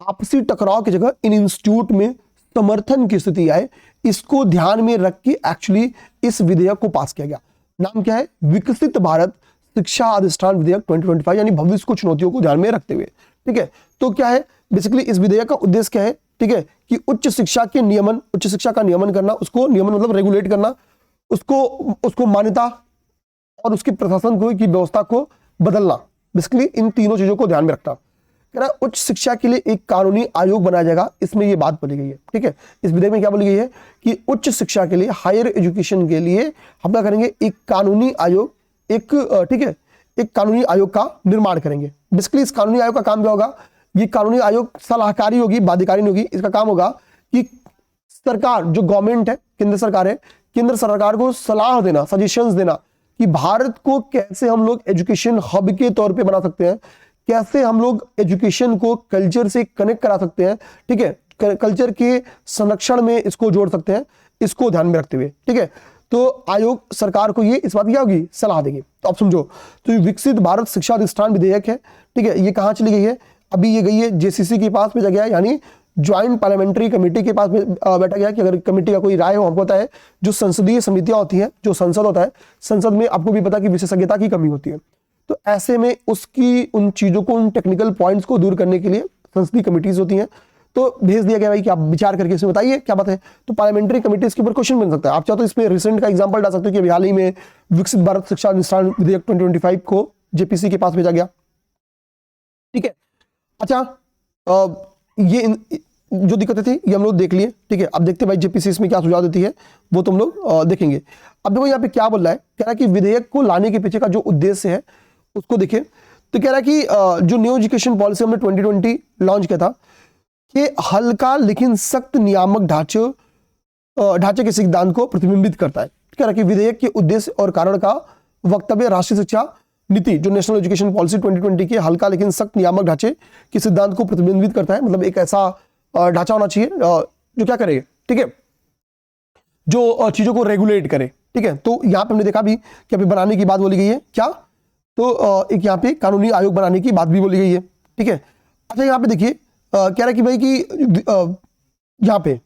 आपसी टकराव की जगह इन इंस्टीट्यूट में समर्थन की स्थिति आए, इसको ध्यान में रख के एक्चुअली इस विधेयक को पास किया गया। नाम क्या है, विकसित भारत शिक्षा अधिष्ठान विधेयक 2025 यानी भविष्य को चुनौतियों को ध्यान में रखते हुए, ठीक है। तो क्या है बेसिकली इस विधेयक का उद्देश्य क्या है, ठीक है, कि उच्च शिक्षा के नियमन, उच्च शिक्षा का नियमन करना, उसको नियमन मतलब रेगुलेट करना, उसको मान्यता और उसके प्रशासन को की व्यवस्था को बदलना। बेसिकली इन तीनों चीजों को ध्यान में रखना। कह रहा है उच्च शिक्षा के लिए एक कानूनी आयोग बनाया जाएगा, इसमें ये बात बोली गई है। ठीक है, इस विधेयक में क्या बोली गई है कि उच्च शिक्षा के लिए, हायर एजुकेशन के लिए हम क्या करेंगे, एक कानूनी आयोग, ठीक है, एक कानूनी आयोग का निर्माण करेंगे। बेसिकली इस कानूनी आयोग का काम क्या होगा, ये कानूनी आयोग सलाहकारी होगी, बाध्यकारी नहीं होगी। इसका काम होगा कि सरकार, जो गवर्नमेंट है, केंद्र सरकार है, केंद्र सरकार को सलाह देना, सजेशंस देना कि भारत को कैसे हम लोग एजुकेशन हब के तौर पे बना सकते हैं, कैसे हम लोग एजुकेशन को कल्चर से कनेक्ट करा सकते हैं। ठीक है, कल्चर के संरक्षण में इसको जोड़ सकते हैं, इसको ध्यान में रखते हुए। ठीक है, तो आयोग सरकार को ये इस बात की क्या होगी, सलाह देगी। तो आप समझो, तो ये विकसित भारत शिक्षा अधिष्ठान विधेयक है। ठीक है, ये कहाँ चली गई है, अभी ये गई है जेसीसी के पास भेजा गया है, यानी ज्वाइंट पार्लियामेंट्री कमेटी के पास बैठा गया कि अगर कमेटी का कोई राय हो, हमको पता है जो संसदीय समितियां होती हैं, जो संसद होता है, संसद में आपको भी पता कि विशेषज्ञता की कमी होती है। तो ऐसे में उसकी उन चीजों को, उन टेक्निकल पॉइंट्स को दूर करने के लिए संसदीय कमिटीज होती हैं, तो भेज दिया गया भाई कि आप विचार करके इसमें बताइए क्या बात है। तो पार्लियामेंट्री कमेटी इसके ऊपर क्वेश्चन बन सकता है। आप चाहो तो इसमें रिसेंट का एग्जांपल डाल सकते हो कि अभी हाल ही में विकसित भारत शिक्षा अधिष्ठान विधेयक 2025 को जेपीसी के पास भेजा गया। ठीक है, अच्छा, ये जो दिक्कतें थी ये हम लोग देख लिए। ठीक है, अब देखते हैं भाई जेपीसी इसमें क्या सुझाव देती है, वो तुम लोग देखेंगे। अब देखो यहाँ पे क्या बोल रहा है, कह रहा है कि विधेयक को लाने के पीछे का जो उद्देश्य है उसको देखिए। तो कह रहा है कि जो न्यू एजुकेशन पॉलिसी हमने 2020 लॉन्च किया था, कि हल्का लेकिन सख्त नियामक ढांचे के सिद्धांत को प्रतिबिंबित करता है। कह रहा है कि विधेयक के उद्देश्य और कारण का वक्तव्य राष्ट्रीय शिक्षा नीति, जो नेशनल एजुकेशन पॉलिसी 2020 के हल्का लेकिन सख्त नियामक ढांचे के सिद्धांत को प्रतिबिंबित करता है। मतलब एक ऐसा ढांचा होना चाहिए जो क्या करे, ठीक है, जो चीजों को रेगुलेट करे। ठीक है, तो यहाँ पे हमने देखा भी कि अभी बनाने की बात बोली गई है क्या, तो एक यहाँ पे कानूनी आयोग बनाने की बात भी बोली गई है। ठीक है, अच्छा यहाँ पे देखिए कह रहा है कि भाई कि यहाँ पे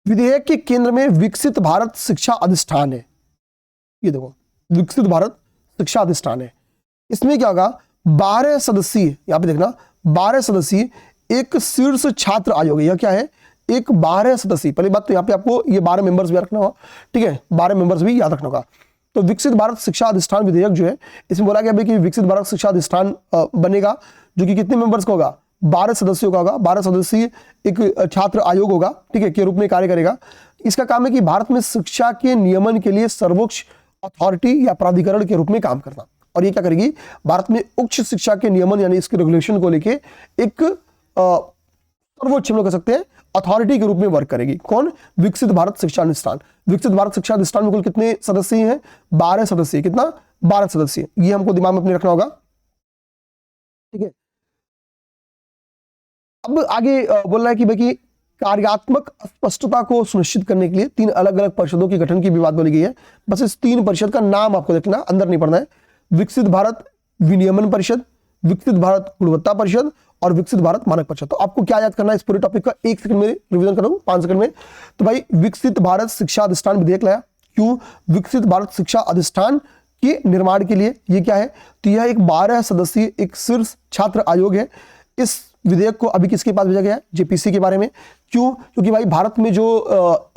विधेयक के केंद्र में विकसित भारत शिक्षा अधिष्ठान है। ये देखो, विकसित भारत शिक्षा अधिष्ठान है। इसमें क्या होगा, 12 सदस्यीय, यहाँ पे देखना 12 सदस्यीय एक शीर्ष छात्र आयोग है। यह क्या है, एक 12 सदस्यीय। पहली बात तो यहाँ पे आपको ये 12 मेंबर्स भी रखना होगा। ठीक है, 12 मेंबर्स भी याद रखना होगा। तो विकसित भारत शिक्षा अधिष्ठान विधेयक जो है, इसमें बोला गया कि विकसित भारत शिक्षा अधिष्ठान बनेगा, जो कि कितने मेंबर्स का होगा, 12 सदस्यों का होगा। 12 सदस्यीय एक छात्र आयोग होगा, ठीक है, के रूप में कार्य करेगा। इसका काम है कि भारत में शिक्षा के नियमन के लिए सर्वोच्च अथॉरिटी या प्राधिकरण के रूप में काम करना। और ये क्या करेगी, भारत में उच्च शिक्षा के नियमन यानी इसके रेगुलेशन को लेके एक सर्वोच्च हम लोग कह सकते हैं अथॉरिटी के रूप में वर्क करेगी। कौन, विकसित भारत शिक्षा अधिष्ठान। विकसित भारत शिक्षा अधिष्ठान में कुल कितने सदस्य हैं, 12 सदस्य। कितना, 12 सदस्य। ये हमको दिमाग में अपने रखना होगा। ठीक है, अब आगे बोल रहा है कि भाई कार्यात्मक स्पष्टता को सुनिश्चित करने के लिए 3 अलग अलग परिषदों के गठन की भी बात बोली गई है। बस इस 3 परिषद का नाम आपको देखना, अंदर नहीं पढ़ना है। विकसित भारत विनियमन परिषद, विकसित भारत गुणवत्ता परिषद और विकसित भारत मानक परिषद। तो आपको क्या याद करना है इस पूरे टॉपिक का, 1 सेकंड में रिवीजन करूँ, 5 सेकंड में। तो भाई विकसित भारत शिक्षा अधिष्ठान विधेयक लाया, क्यों, विकसित भारत शिक्षा अधिष्ठान के निर्माण के लिए। ये क्या है, तो यह एक 12 सदस्यीय एक शीर्ष छात्र आयोग है। इस विधेयक को अभी किसके पास भेजा गया है, जेपीसी के बारे में। क्यों, क्योंकि भाई भारत में जो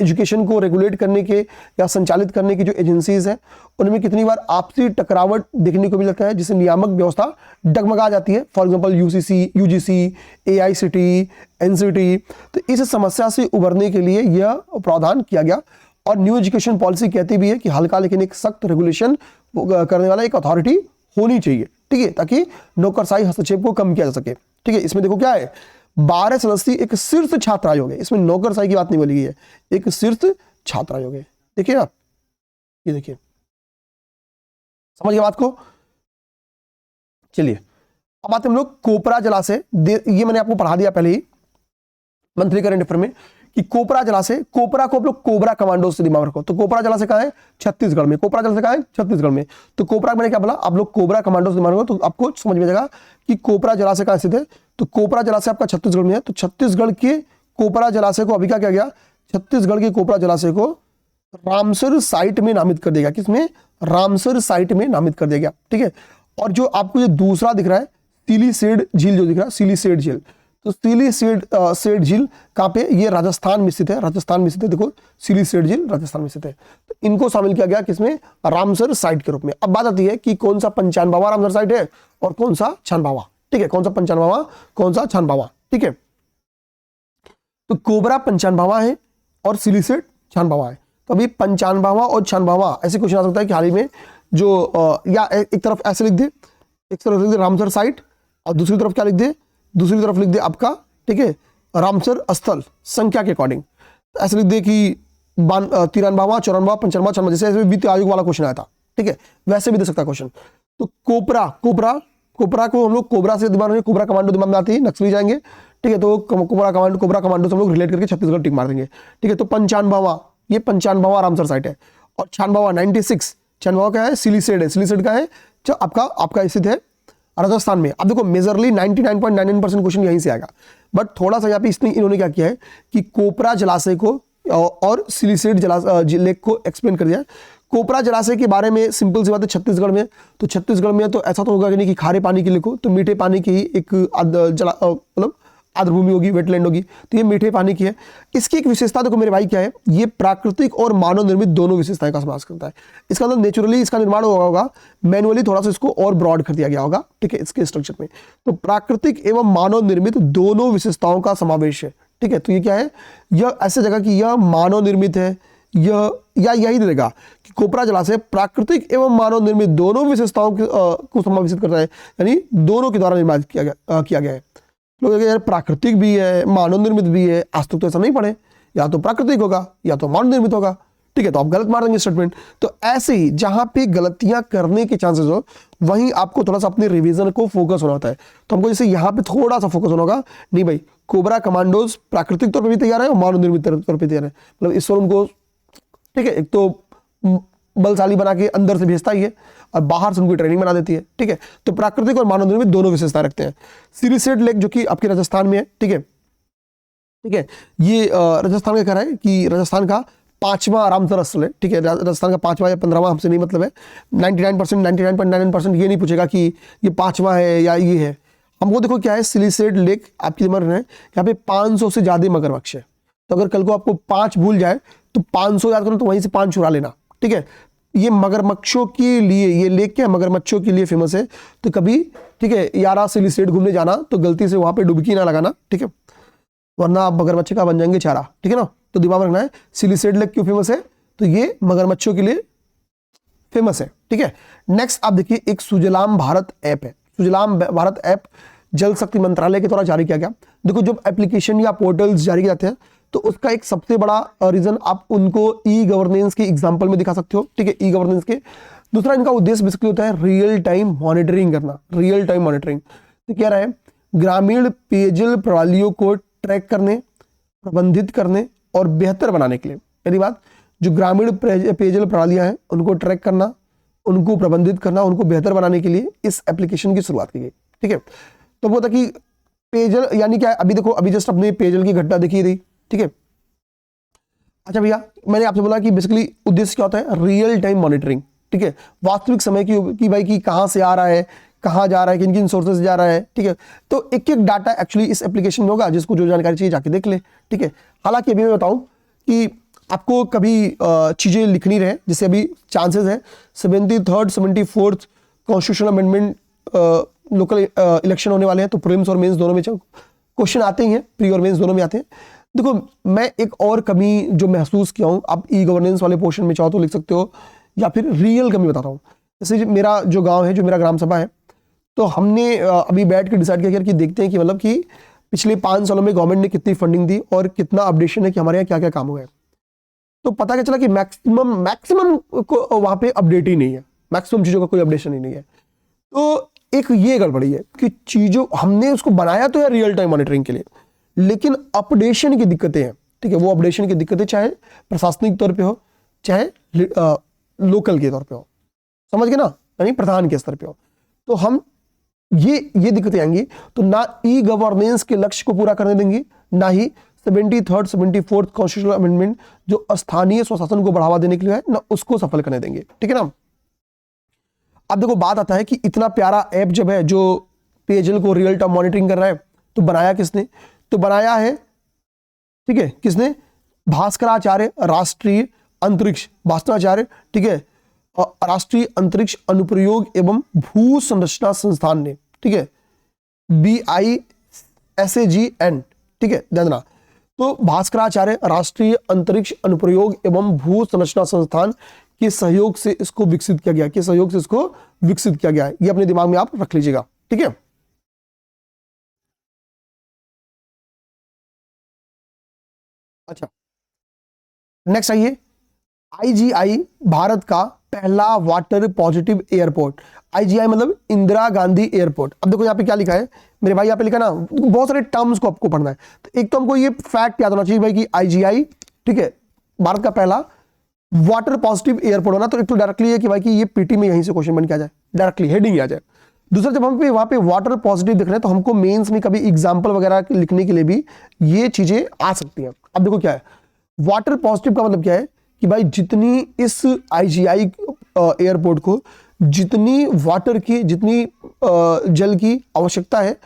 एजुकेशन को रेगुलेट करने के या संचालित करने की जो एजेंसीज हैं, उनमें कितनी बार आपसी टकरावट देखने को मिलता है, जिससे नियामक व्यवस्था डगमगा जाती है। For example UGC, AICT, NCT. तो इस समस्या से उबरने के लिए यह प्रावधान किया गया। और न्यू एजुकेशन पॉलिसी कहती भी है कि हल्का लेकिन एक सख्त रेगुलेशन करने वाला एक अथॉरिटी होनी चाहिए। ठीक है, ताकि नौकरशाही हस्तक्षेप को कम किया जा सके। ठीक है, इसमें देखो क्या है, 12 सदस्यीय एक शीर्ष छात्र आयोग है। इसमें नौकरशाही की बात नहीं बोली गई है, एक शीर्ष छात्र आयोग है। देखिए आप, ये देखिए, समझ गए बात को। चलिए अब आते हम लोग कोपरा जलाशय। ये मैंने आपको पढ़ा दिया पहले ही मंथली करंट अफेयर में कि कोपरा जलाशय, कोपरा को आप लोग कोबरा कमांडो से दिमाग रखो। तो कोपरा जलाशय कहाँ है, छत्तीसगढ़ में। कोपरा जलाशय कहाँ है, छत्तीसगढ़ में। तो कोपरा मैंने क्या बोला, आप लोग कोबरा कमांडो से दिमाग रखो, तो आपको समझ में जाएगा कि कोपरा जलाशय कहाँ स्थित है। तो कोपरा जलाशय आपका छत्तीसगढ़ में है। तो छत्तीसगढ़ के कोपरा जलाशय को अभी क्या किया गया, छत्तीसगढ़ के कोपरा जलाशय को रामसर साइट में नामित कर देगा। किसमें, रामसर साइट में नामित कर दिया गया। ठीक है, और जो आपको ये दूसरा दिख रहा है सिलीसेड झील, जो दिख रहा है सिलीसेड झील, तो सिलीसेड झील कहाँ पे, ये राजस्थान में स्थित है, राजस्थान में स्थित है। देखो सिलीसेड झील राजस्थान में स्थित है। तो इनको शामिल किया गया किसमें, रामसर साइट के रूप में। अब बात आती है कि कौन सा 95वां रामसर साइट है और कौन सा 96वां, ठीक है, कौन सा 95वां कौन सा 96वां, ठीक है। तो कोबरा 95वां है और सिलीसेड 96वां है। तो अभी 95वां और 96वां ऐसे क्वेश्चन आ सकता है कि हाल ही में जो या एक तरफ ऐसे लिख दे, एक तरफ लिख दे रामसर साइट और दूसरी तरफ क्या लिख दे, दूसरी तरफ लिख दे आपका, ठीक है, रामसर स्थल संख्या के अकॉर्डिंग। ऐसे लिख दे कि 93वां 94वां 95वां 96वां, जैसे ऐसे वित्त आयोग वाला क्वेश्चन आया था, ठीक है, वैसे भी दे सकता है क्वेश्चन। तो कोबरा को हम लोग कोबरा से दिमाग में, कोबरा कमांडो दिमाग में आती है, नक्सली जाएंगे, ठीक है। तो कोबरा कमांडो से हम लोग रिलेट करके छत्तीसगढ़ टिक मार देंगे, ठीक है। तो 95वां, ये 95वां रामसर साइट है। और 96वां 96, 96वां क्या है, सिलीसेड है। सिलीसेड का है जो आपका स्थित है राजस्थान में। अब देखो मेजरली 99.99% क्वेश्चन यहीं से आएगा, बट थोड़ा सा यहाँ पे इन्होंने क्या किया है कि कोपरा जलाशय को और सिलीसेड लेक को एक्सप्लेन कर दिया है। कोपरा जलाशय के बारे में सिंपल सी बात है, छत्तीसगढ़ में, तो छत्तीसगढ़ में तो ऐसा तो होगा कि नहीं कि खारे पानी के लिखो, तो मीठे पानी की ही एक मतलब आर्द्रभूमि होगी, वेटलैंड होगी, तो ये मीठे पानी की है। इसकी एक विशेषता देखो मेरे भाई क्या है, ये प्राकृतिक और मानव निर्मित दोनों विशेषताएं का समावेश करता है। इसका मतलब नेचुरली इसका निर्माण हुआ होगा, मैनुअली थोड़ा सा इसको और ब्रॉड कर दिया गया होगा, ठीक है, इसके स्ट्रक्चर में। तो प्राकृतिक एवं मानव निर्मित दोनों विशेषताओं का समावेश है, ठीक है। तो ये क्या है, यह ऐसे जगह कि यह मानव निर्मित है, यह या यही देगा कि कोपरा जलाशय प्राकृतिक एवं मानव निर्मित दोनों विशेषताओं को समावेशित करता है, यानी दोनों के द्वारा निर्माण किया गया है। लोग यार प्राकृतिक भी है मानव निर्मित भी है, आज तक तो ऐसा नहीं पढ़े, या तो प्राकृतिक होगा या तो मानव निर्मित होगा, ठीक है, तो आप गलत मार देंगे स्टेटमेंट। तो ऐसे ही जहां पे गलतियां करने के चांसेस हो, वहीं आपको थोड़ा सा अपने रिवीजन को फोकस होना होता है। तो हमको जैसे यहाँ पे थोड़ा सा फोकस होना होगा, नहीं भाई कोबरा कमांडोज प्राकृतिक तौर पर भी तैयार है और मानव निर्मित तौर पर तैयार है, मतलब ईश्वर उनको, ठीक है, एक तो बलशाली बना के अंदर से भेजता ही है और बाहर से उनको ट्रेनिंग बना देती है, ठीक है। तो प्राकृतिक और मानव निर्मित दोनों विशेषता रखते हैं। सिलीसेड लेक जो कि आपके राजस्थान में है, ठीक है, ठीक है, ये राजस्थान का कह रहा है कि राजस्थान का 5वां रामसर स्थल है, ठीक है। राजस्थान का 5वां या 15वां हमसे नहीं मतलब है, 99% 99.99% ये नहीं पूछेगा कि ये 5वां है या ये है। हमको देखो क्या है, सिलीसेड लेक आपकी दिमाग में है, यहाँ पे 500 से ज्यादा मगरमच्छ है। तो अगर कल को आपको 5 भूल जाए तो 500 याद करो, तो वहीं से 5 चुरा लेना, ठीक है। ये मगरमच्छों के लिए, ये लेक क्या मगरमच्छों के लिए फेमस है। तो कभी, ठीक है, यारा सिलीसेड घूमने जाना तो गलती से वहां पे डुबकी ना लगाना, ठीक है, वरना आप मगरमच्छ का बन जाएंगे चारा, ठीक है ना। तो दिमाग में रखना है सिलीसेड लेक क्यों फेमस है, तो ये मगरमच्छों के लिए फेमस है, ठीक है। नेक्स्ट आप देखिए, एक सुजलाम भारत ऐप है। सुजलाम भारत ऐप जल शक्ति मंत्रालय के द्वारा जारी किया गया। देखो जब एप्लीकेशन या पोर्टल्स जारी किए जाते हैं तो उसका एक सबसे बड़ा रीजन आप उनको ई गवर्नेंस के एग्जांपल में दिखा सकते हो, ठीक है, ई गवर्नेंस के। दूसरा इनका उद्देश्य बेसिकली होता है रियल टाइम मॉनिटरिंग करना, रियल टाइम मॉनिटरिंग। तो क्या रहा है, ग्रामीण पेयजल प्रणालियों को ट्रैक करने, प्रबंधित करने और बेहतर बनाने के लिए। पहली बात, जो ग्रामीण पेयजल प्रणालियां हैं उनको ट्रैक करना, उनको प्रबंधित करना, उनको बेहतर बनाने के लिए इस एप्लीकेशन की शुरुआत की गई, ठीक है। तो वो था कि पेयजल यानी क्या है, अभी देखो अभी जस्ट अपने पेयजल की घटना देखी रही, ठीक है। अच्छा भैया, मैंने आपसे बोला कि बेसिकली उद्देश्य क्या होता है, रियल टाइम मॉनिटरिंग, ठीक है, वास्तविक समय की भाई कि कहां से आ रहा है, कहां जा रहा है, किन किन सोर्सेज से जा रहा है, ठीक है। तो एक एक डाटा एक्चुअली इस एप्लीकेशन में होगा, जिसको जो जानकारी चाहिए जाके देख ले, ठीक है। हालांकि अभी मैं बताऊं कि आपको कभी चीजें लिखनी रहे, जैसे अभी चांसेस है 73rd 74th constitutional amendment local election होने वाले हैं, तो प्रीलिम्स और मेंस दोनों में क्वेश्चन आते ही हैं, प्री और मेंस दोनों में आते हैं। देखो मैं एक और कमी जो महसूस किया हूं, आप ई गवर्नेंस वाले पोर्शन में चाहो तो लिख सकते हो, या फिर रियल कमी बताता हूं। जैसे मेरा जो गांव है, जो मेरा ग्राम सभा है, तो हमने अभी बैठ के डिसाइड किया कि देखते हैं कि मतलब कि पिछले 5 सालों में गवर्नमेंट ने कितनी फंडिंग दी और कितना अपडेशन है कि हमारे यहाँ क्या क्या काम हुआ है। तो पता क्या चला कि मैक्सिमम को वहां पे अपडेट ही नहीं है, मैक्सिमम चीजों का कोई अपडेशन ही नहीं है। तो एक ये गड़बड़ी है कि चीजों हमने उसको बनाया तो है रियल टाइम मॉनिटरिंग के लिए, लेकिन अपडेशन की दिक्कतें हैं, ठीक है। वो अपडेशन की दिक्कतें चाहे प्रशासनिक तौर पे हो, चाहे लोकल के तौर पे हो, समझ गए ना, यानी प्रधान के स्तर पे हो। तो हम ये दिक्कतें आएंगी, तो ना ई गवर्नेंस के लक्ष्य को पूरा करने देंगे, ना ही 73rd 74th कॉन्स्टिट्यूशनल अमेंडमेंट जो स्थानीय स्वशासन को बढ़ावा देने के लिए है, ना उसको सफल करने देंगे, ठीक है ना। अब देखो बात आता है कि इतना प्यारा ऐप जब है जो पेयजल को रियल टाइम मॉनिटरिंग कर रहा है, तो बनाया किसने? तो बनाया है, ठीक है, किसने? भास्कराचार्य राष्ट्रीय अंतरिक्ष, भास्कराचार्य, ठीक है, राष्ट्रीय अंतरिक्ष अनुप्रयोग एवं भू संरचना संस्थान ने, ठीक है, BISAGN, ठीक है, ध्यान देना। तो भास्कराचार्य राष्ट्रीय अंतरिक्ष अनुप्रयोग एवं भू संरचना संस्थान के सहयोग से इसको विकसित किया गया, के सहयोग से इसको विकसित किया गया है। ये अपने दिमाग में आप रख लीजिएगा, ठीक है। अच्छा, नेक्स्ट आइए, IGI भारत का पहला वाटर पॉजिटिव एयरपोर्ट। IGI मतलब इंदिरा गांधी एयरपोर्ट। अब देखो यहाँ पे क्या लिखा है मेरे भाई, यहाँ पे लिखा ना, बहुत सारे टर्म्स को आपको पढ़ना है। तो एक तो हमको ये फैक्ट याद होना चाहिए भाई कि IGI, ठीक है, भारत का पहला वाटर पॉजिटिव एयरपोर्ट होना। तो एक तो डायरेक्टली है कि भाई कि ये पीटी में यहीं से क्वेश्चन बन के आ जाए, डायरेक्टली हेडिंग आ जाए। दूसरा, जब हम पे वहां पे वाटर पॉजिटिव दिख रहे हैं तो हमको मेंस में कभी एग्जाम्पल वगैरह लिखने के लिए भी ये चीजें आ सकती हैं। अब देखो क्या है वाटर पॉजिटिव का मतलब, क्या है कि भाई जितनी इस IGI एयरपोर्ट को जितनी वाटर की, जितनी जल की आवश्यकता है,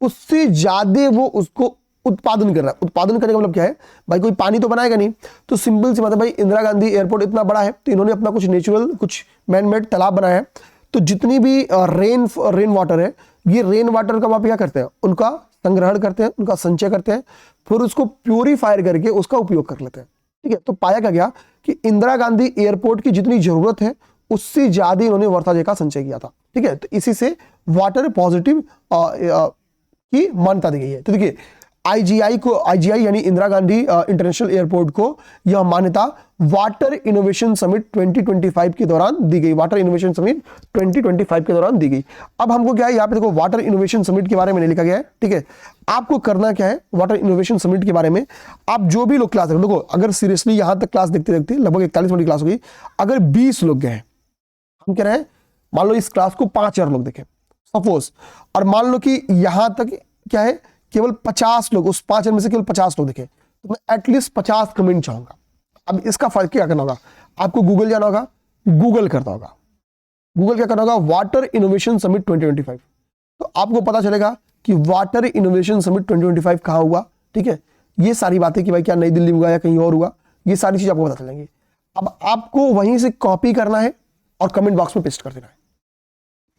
उससे ज्यादा वो उसको उत्पादन कर रहा है। उत्पादन करने का मतलब क्या है भाई, कोई पानी तो बनाएगा नहीं, तो सिंपल सी बात है भाई, इंदिरा गांधी एयरपोर्ट इतना बड़ा है तो इन्होंने अपना कुछ नेचुरल, कुछ मैन मेड तालाब बनाया है। तो जितनी भी रेन वाटर है, ये रेन वाटर का वहां पे क्या करते हैं, उनका संग्रहण करते हैं, उनका संचय करते हैं, फिर उसको प्योरीफायर करके उसका उपयोग कर लेते हैं, ठीक है। तो पाया क्या गया कि इंदिरा गांधी एयरपोर्ट की जितनी जरूरत है उससे ज्यादा इन्होंने वर्षा का संचय किया था, ठीक है। तो इसी से वाटर पॉजिटिव की मान्यता दी गई है। तो देखिए IGI यानी इंदिरा गांधी इंटरनेशनल एयरपोर्ट को यह मान्यता वाटर इनोवेशन समिट 2025 के दौरान दी गई। वाटर इनोवेशन समिट 2025 के दौरान दी गई। अब हमको क्या है, यहाँ पे देखो वाटर इनोवेशन समिट के बारे में लिखा गया है, ठीक है। आपको करना क्या है, वाटर इनोवेशन समिट के बारे में आप जो भी लोग क्लास देखो, अगर सीरियसली यहां तक क्लास देखते देखते लगभग 41 मिनट की क्लास होगी, अगर 20 लोग गए, हम कह रहे हैं मान लो इस क्लास को 5000 लोग देखे सपोज, और मान लो कि यहां तक क्या है केवल 50 लोग, उस 5000 में से केवल 50 लोग दिखे, तो मैं एटलीस्ट 50 कमेंट चाहूंगा। अब इसका फर्क क्या करना होगा, आपको गूगल जाना होगा, गूगल करना होगा, गूगल क्या करना होगा, वाटर इनोवेशन समिट 2025। तो आपको पता चलेगा कि वाटर इनोवेशन समिट 2025 कहां हुआ, ठीक है। ये सारी बातें कि भाई क्या नई दिल्ली में हुआ या कहीं और हुआ, ये सारी चीज आपको पता चलेंगी। अब आपको वहीं से कॉपी करना है और कमेंट बॉक्स में पेस्ट कर देना है,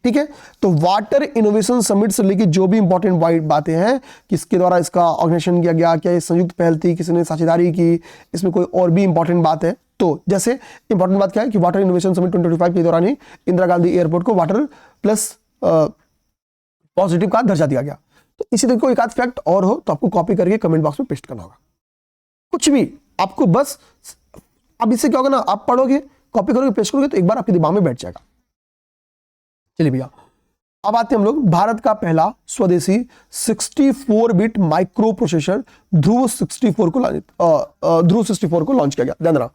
ठीक है। तो वाटर इनोवेशन समिट से लेके जो भी इंपॉर्टेंट बातें हैं, किसके द्वारा इसका ऑर्गेनाइजेशन किया गया, क्या ये संयुक्त पहल थी, किसी ने साझेदारी की, इसमें कोई और भी इंपॉर्टेंट बात है। तो जैसे इंपॉर्टेंट बात क्या है कि वाटर इनोवेशन समिट 2025 के दौरान ही इंदिरा गांधी एयरपोर्ट को वाटर प्लस पॉजिटिव का दर्जा दिया गया। तो इसी तरह कोई एक आध फैक्ट और हो तो आपको कॉपी करके कमेंट बॉक्स में पेस्ट करना होगा, कुछ भी आपको बस। अब इससे क्या होगा ना, आप पढ़ोगे, कॉपी करोगे, पेस्ट करोगे तो एक बार आपके दिमाग में बैठ जाएगा। चलिए भैया, अब आते हैं हम लोग भारत का पहला स्वदेशी 64 बिट माइक्रो प्रोसेसर ध्रुव 64 को लॉन्च किया गया। ध्यान देना,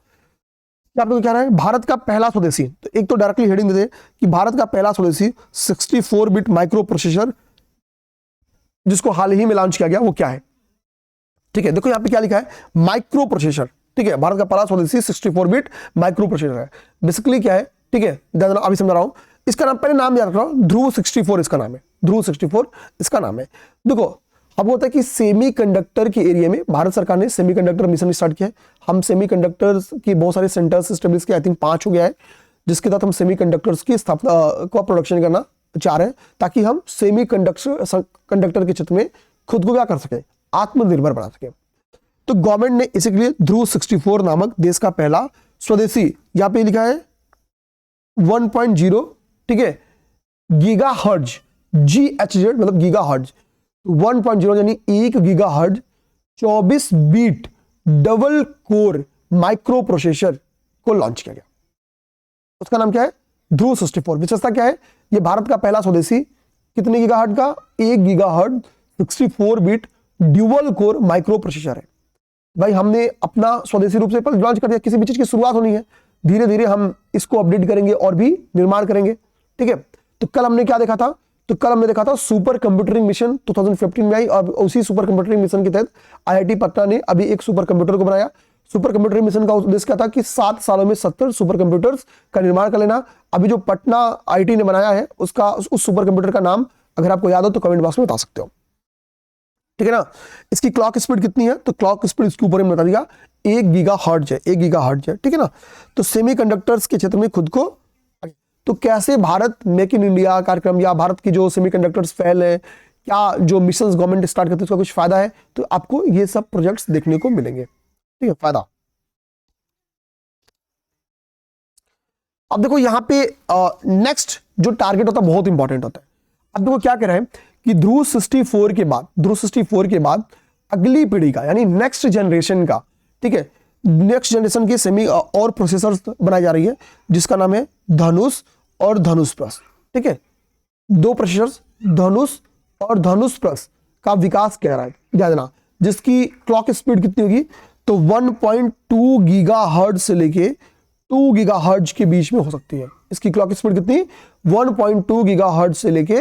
आप लोग क्या रहा है, भारत का पहला स्वदेशी। तो एक तो डायरेक्टली हेडिंग दे दे कि भारत का पहला स्वदेशी 64 बिट माइक्रो प्रोसेसर जिसको हाल ही में लॉन्च किया गया, वो क्या है, ठीक है। देखो यहाँ पे क्या लिखा है, माइक्रो प्रोसेसर, ठीक है। भारत का पहला स्वदेशी 64 बिट माइक्रो प्रोसेसर है। बेसिकली क्या है, ठीक है, अभी समझा रहा हूं। इसका नाम, पहले नाम याद रख रहा हूं, ध्रुव 64 इसका नाम है, ध्रुव 64 इसका नाम है। देखो अब होता है कि सेमीकंडक्टर के एरिया में भारत सरकार ने सेमीकंडक्टर मिशन स्टार्ट किया है। हम सेमीकंडक्टर्स की बहुत सारे सेंटर्स एस्टेब्लिश किए, आई थिंक 5 हो गया है, जिसके तहत हम सेमीकंडक्टर्स की स्थापना को प्रोडक्शन करना चाह रहे हैं, ताकि हम सेमीकंडक्टर के क्षेत्र में खुद को क्या कर सके, आत्मनिर्भर बना सके। तो गवर्नमेंट ने इसी के लिए ध्रुव 64 नामक देश का पहला स्वदेशी, यहां पे लिखा है 1.0, ठीक है, गीगा हर्ज, GHz मतलब गीगा हर्ज, 1.0 यानी 1 gigahertz 24 bit double core microprocessor को लॉन्च किया गया। उसका नाम क्या है, ध्रुव 64। विशेषता क्या है, यह भारत का पहला स्वदेशी कितने गीगा हर्ज का, 1 gigahertz 64 bit dual core microprocessor है। भाई हमने अपना स्वदेशी रूप से लॉन्च कर दिया, किसी भी चीज की शुरुआत होनी है, धीरे धीरे हम इसको अपडेट करेंगे और भी निर्माण करेंगे, ठीक है। तो कल हमने क्या देखा था, तो कल हमने देखा था सुपर कंप्यूटरिंग मिशन 2015 में आई, और उसी सुपर कंप्यूटरिंग मिशन के तहत IIT पटना ने अभी एक सुपर कंप्यूटर को बनाया। सुपर कंप्यूटरिंग मिशन का उद्देश्य क्या था कि 7 सालों में 70 सुपर कंप्यूटर्स का निर्माण कर लेना। अभी जो पटना IIT ने बनाया है उसका, उस सुपर कंप्यूटर का नाम अगर आपको याद हो तो कमेंट बॉक्स में बता सकते हो, ठीक है ना। इसकी क्लॉक स्पीड कितनी है, तो क्लॉक स्पीड इसके ऊपर में बता दिया 1 गीगाहर्ट्ज है, 1 गीगाहर्ट्ज है, ठीक है ना। तो सेमीकंडक्टर्स के क्षेत्र में खुद को, तो कैसे भारत मेक इन इंडिया कार्यक्रम या भारत की जो सेमीकंडक्टर्स फैल है, क्या जो मिशन गवर्नमेंट स्टार्ट करती है उसका कुछ फायदा है, तो आपको ये सब प्रोजेक्ट्स देखने को मिलेंगे, ठीक है। फायदा अब देखो यहां पे नेक्स्ट जो टारगेट होता है बहुत इंपॉर्टेंट होता है। अब देखो क्या कह रहे हैं कि ध्रुव 64 के बाद, ध्रुव 64 के बाद अगली पीढ़ी का यानी नेक्स्ट जनरेशन का, ठीक है, नेक्स्ट जनरेशन की सेमी और प्रोसेसर्स बनाई जा रही है जिसका नाम है धनुष और धनुष प्लस, ठीक है। 2 प्रोसेसर्स धनुष और धनुष प्लस का विकास कह रहा है, याद देना, जिसकी क्लॉक स्पीड कितनी होगी, तो 1.2 गीगाहर्ट्ज से लेके 2 गीगाहर्ट्ज के बीच में हो सकती है। इसकी क्लॉक स्पीड कितनी, 1.2 गीगाहर्ट्ज से लेके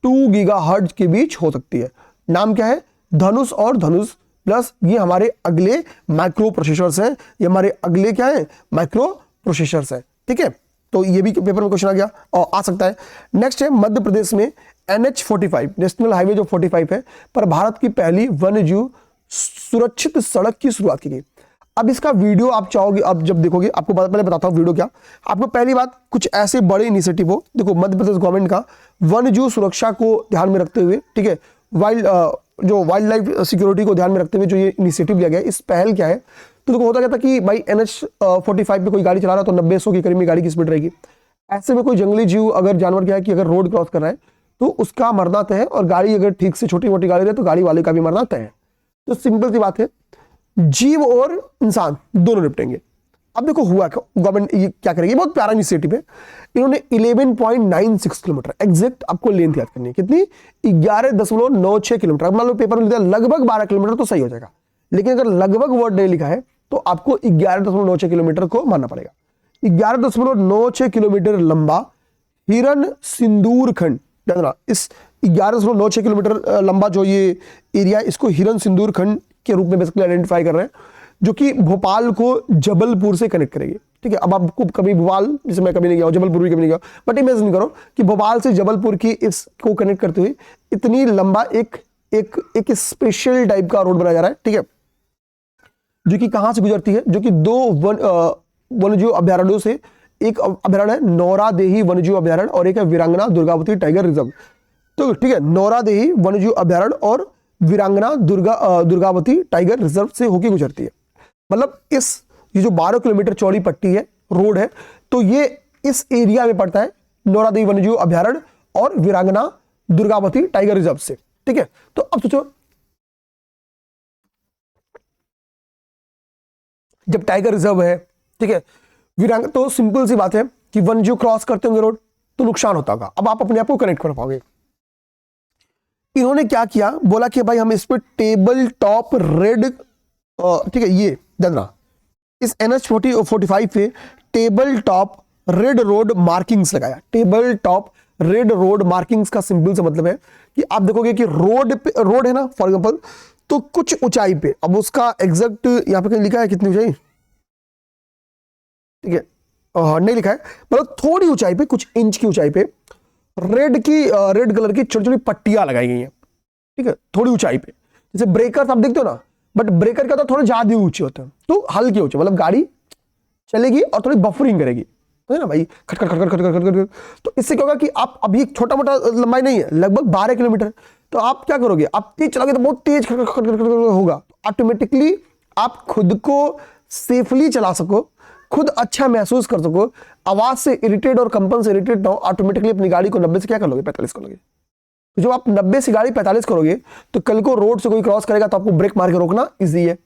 2 गीगाहर्ट्ज के बीच हो सकती है। नाम क्या है, धनुष और धनुष प्लस। ये हमारे अगले माइक्रो प्रोसेसर्स हैं, ये हमारे अगले क्या है, माइक्रो प्रोसेसर्स हैं, ठीक है। तो ये भी पेपर में क्वेश्चन आ गया और आ सकता है। नेक्स्ट है मध्य प्रदेश में NH45 नेशनल हाईवे जो 45 है पर भारत की पहली वन्यजीव सुरक्षित सड़क की शुरुआत की गई। अब इसका वीडियो आप चाहोगे, अब जब देखोगे आपको पहले बताता हूँ वीडियो क्या। आपको पहली बात, कुछ ऐसे बड़े इनिशिएटिव हो, देखो मध्य प्रदेश गवर्नमेंट का वन्यजीव सुरक्षा को ध्यान में रखते हुए, ठीक है, वाइल्ड लाइफ सिक्योरिटी को ध्यान में रखते हुए जो ये इनिशिएटिव लिया गया, इस पहल क्या है, तो देखो होता क्या था कि भाई NH45 पे कोई गाड़ी चला रहा है तो 90-100 के करीब में गाड़ी की स्पीड रहेगी। ऐसे में कोई जंगली जीव अगर जानवर क्या है कि अगर रोड क्रॉस कर रहा है तो उसका मरना तय है, और गाड़ी अगर ठीक से छोटी मोटी गाड़ी रहे तो गाड़ी वाले का भी मरना तय है। तो सिंपल सी बात है, जीव और इंसान दोनों निपटेंगे। अब देखो हुआ क्या, गवर्नमेंट ये क्या करेगी, बहुत प्यारा इनिशिएटिव है। इन्होंने 11.96 किलोमीटर एग्जैक्ट आपको लेंथ याद करनी है, कितनी, 11.96 किलोमीटर। मान लो पेपर में लिखा है लगभग 12 किलोमीटर तो सही हो जाएगा, लेकिन अगर लगभग वर्ड नहीं लिखा है तो आपको 11.96 किलोमीटर को मानना पड़ेगा। 11.96 किलोमीटर लंबा हिरन सिंदूर खंड, इस 11.96 किलोमीटर लंबा जो ये एरिया, इसको हिरन सिंदूर खंड के रूप में बेसिकली आइडेंटिफाई कर रहे हैं, जो कि भोपाल को जबलपुर से कनेक्ट करेगी, ठीक है। अब आपको कभी भोपाल, जैसे मैं कभी नहीं गया हूं, जबलपुर भी कभी नहीं गया, बट इमेजिन करो कि भोपाल से जबलपुर की इसको कनेक्ट करते हुए इतनी लंबा एक स्पेशल टाइप का रोड बनाया जा रहा है, ठीक है, जो कि कहां से गुजरती है, जो कि 2 वन्यजीव अभ्यारण्यों से, एक अभ्यारण्य है नौरादेही वन्यजीव अभ्यारण्य और एक है वीरांगना दुर्गावती टाइगर रिजर्व। तो ठीक है, नौरादेही वन्यजीव अभ्यारण्य और वीरांगना दुर्गावती टाइगर रिजर्व से होकर गुजरती है। मतलब ये जो 12 किलोमीटर चौड़ी पट्टी है, रोड है, तो ये इस एरिया में पड़ता है, नौरादेवी वन्यजीव अभ्यारण्य और वीरांगना दुर्गावती टाइगर रिजर्व से, ठीक है। तो अब सोचो, जब टाइगर रिजर्व है, ठीक है, वीरांगना, तो सिंपल सी बात है कि वन्यजीव क्रॉस करते होंगे रोड तो नुकसान होता होगा। अब आप अपने आप को कनेक्ट कर पाओगे। इन्होंने क्या किया, बोला कि भाई हम इस पर टेबल टॉप रेड, ठीक है, ये देखना, इस NH45 पे table top red road markings लगाया। Table top red road markings का सिंपल से मतलब है कि आप देखोगे कि रोड है ना, फॉर एग्जांपल, तो कुछ ऊंचाई पे, अब उसका एग्जैक्ट यहां पे कहीं लिखा है कितनी ऊंचाई, ठीक है, नहीं लिखा है, मतलब थोड़ी ऊंचाई पे, कुछ इंच की ऊंचाई पे रेड कलर की छोटी छोटी पट्टियां लगाई गई हैं, ठीक है, थोड़ी ऊंचाई पे। जैसे ब्रेकर्स आप देखते हो ना, बट ब्रेकर क्या होता है, थोड़े ज्यादा ऊंचे होते हैं, तो हल्के ऊंचे, मतलब गाड़ी चलेगी और थोड़ी बफरिंग करेगी, तो है ना भाई, खट खट खट खट खट खट खट। तो इससे क्या होगा कि आप अभी छोटा मोटा लंबाई नहीं है, लगभग 12 किलोमीटर, तो आप क्या करोगे, आप तेज चलोगे तो बहुत तेज खट खट खट खट होगा, ऑटोमेटिकली आप खुद को सेफली चला सको, खुद अच्छा महसूस कर सको, आवाज से इरिटेट और कंपन से इरिटेट ना हो, ऑटोमेटिकली अपनी गाड़ी को 90 से क्या कर लोगे, 45 करोगे। तो जब आप 90 से गाड़ी 45 करोगे तो कल को रोड से कोई क्रॉस करेगा तो आपको ब्रेक मार के रोकना इजी है,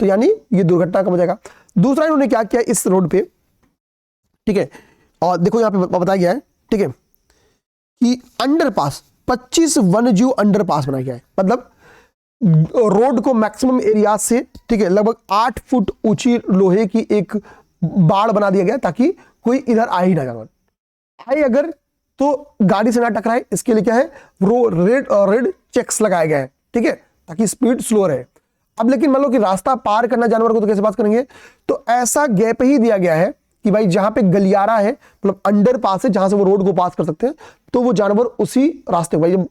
तो यानी ये दुर्घटना कम हो जाएगा। दूसरा इन्होंने क्या किया इस रोड पे, ठीक है, और देखो यहां पे बताया गया है, ठीक है, कि अंडरपास 25 वन्यजीव अंडरपास बनाया गया है, मतलब रोड को मैक्सिमम एरिया से, ठीक है, लगभग 8 फुट ऊंची लोहे की एक बाड़ बना दिया गया ताकि कोई इधर आ ही ना, जानवर आए अगर तो गाड़ी से ना टकराए, इसके लिए क्या है, वो रेड चेक्स लगाए गए हैं, ठीक है, ताकि स्पीड स्लो रहे। अब लेकिन मान लो कि रास्ता पार करना जानवर को तो कैसे पास करेंगे, तो ऐसा गैप ही दिया गया है कि भाई जहां पे गलियारा है, मतलब अंडर पास है, जहां से वो रोड को पास कर सकते हैं, तो वो जानवर उसी रास्ते, भाई जब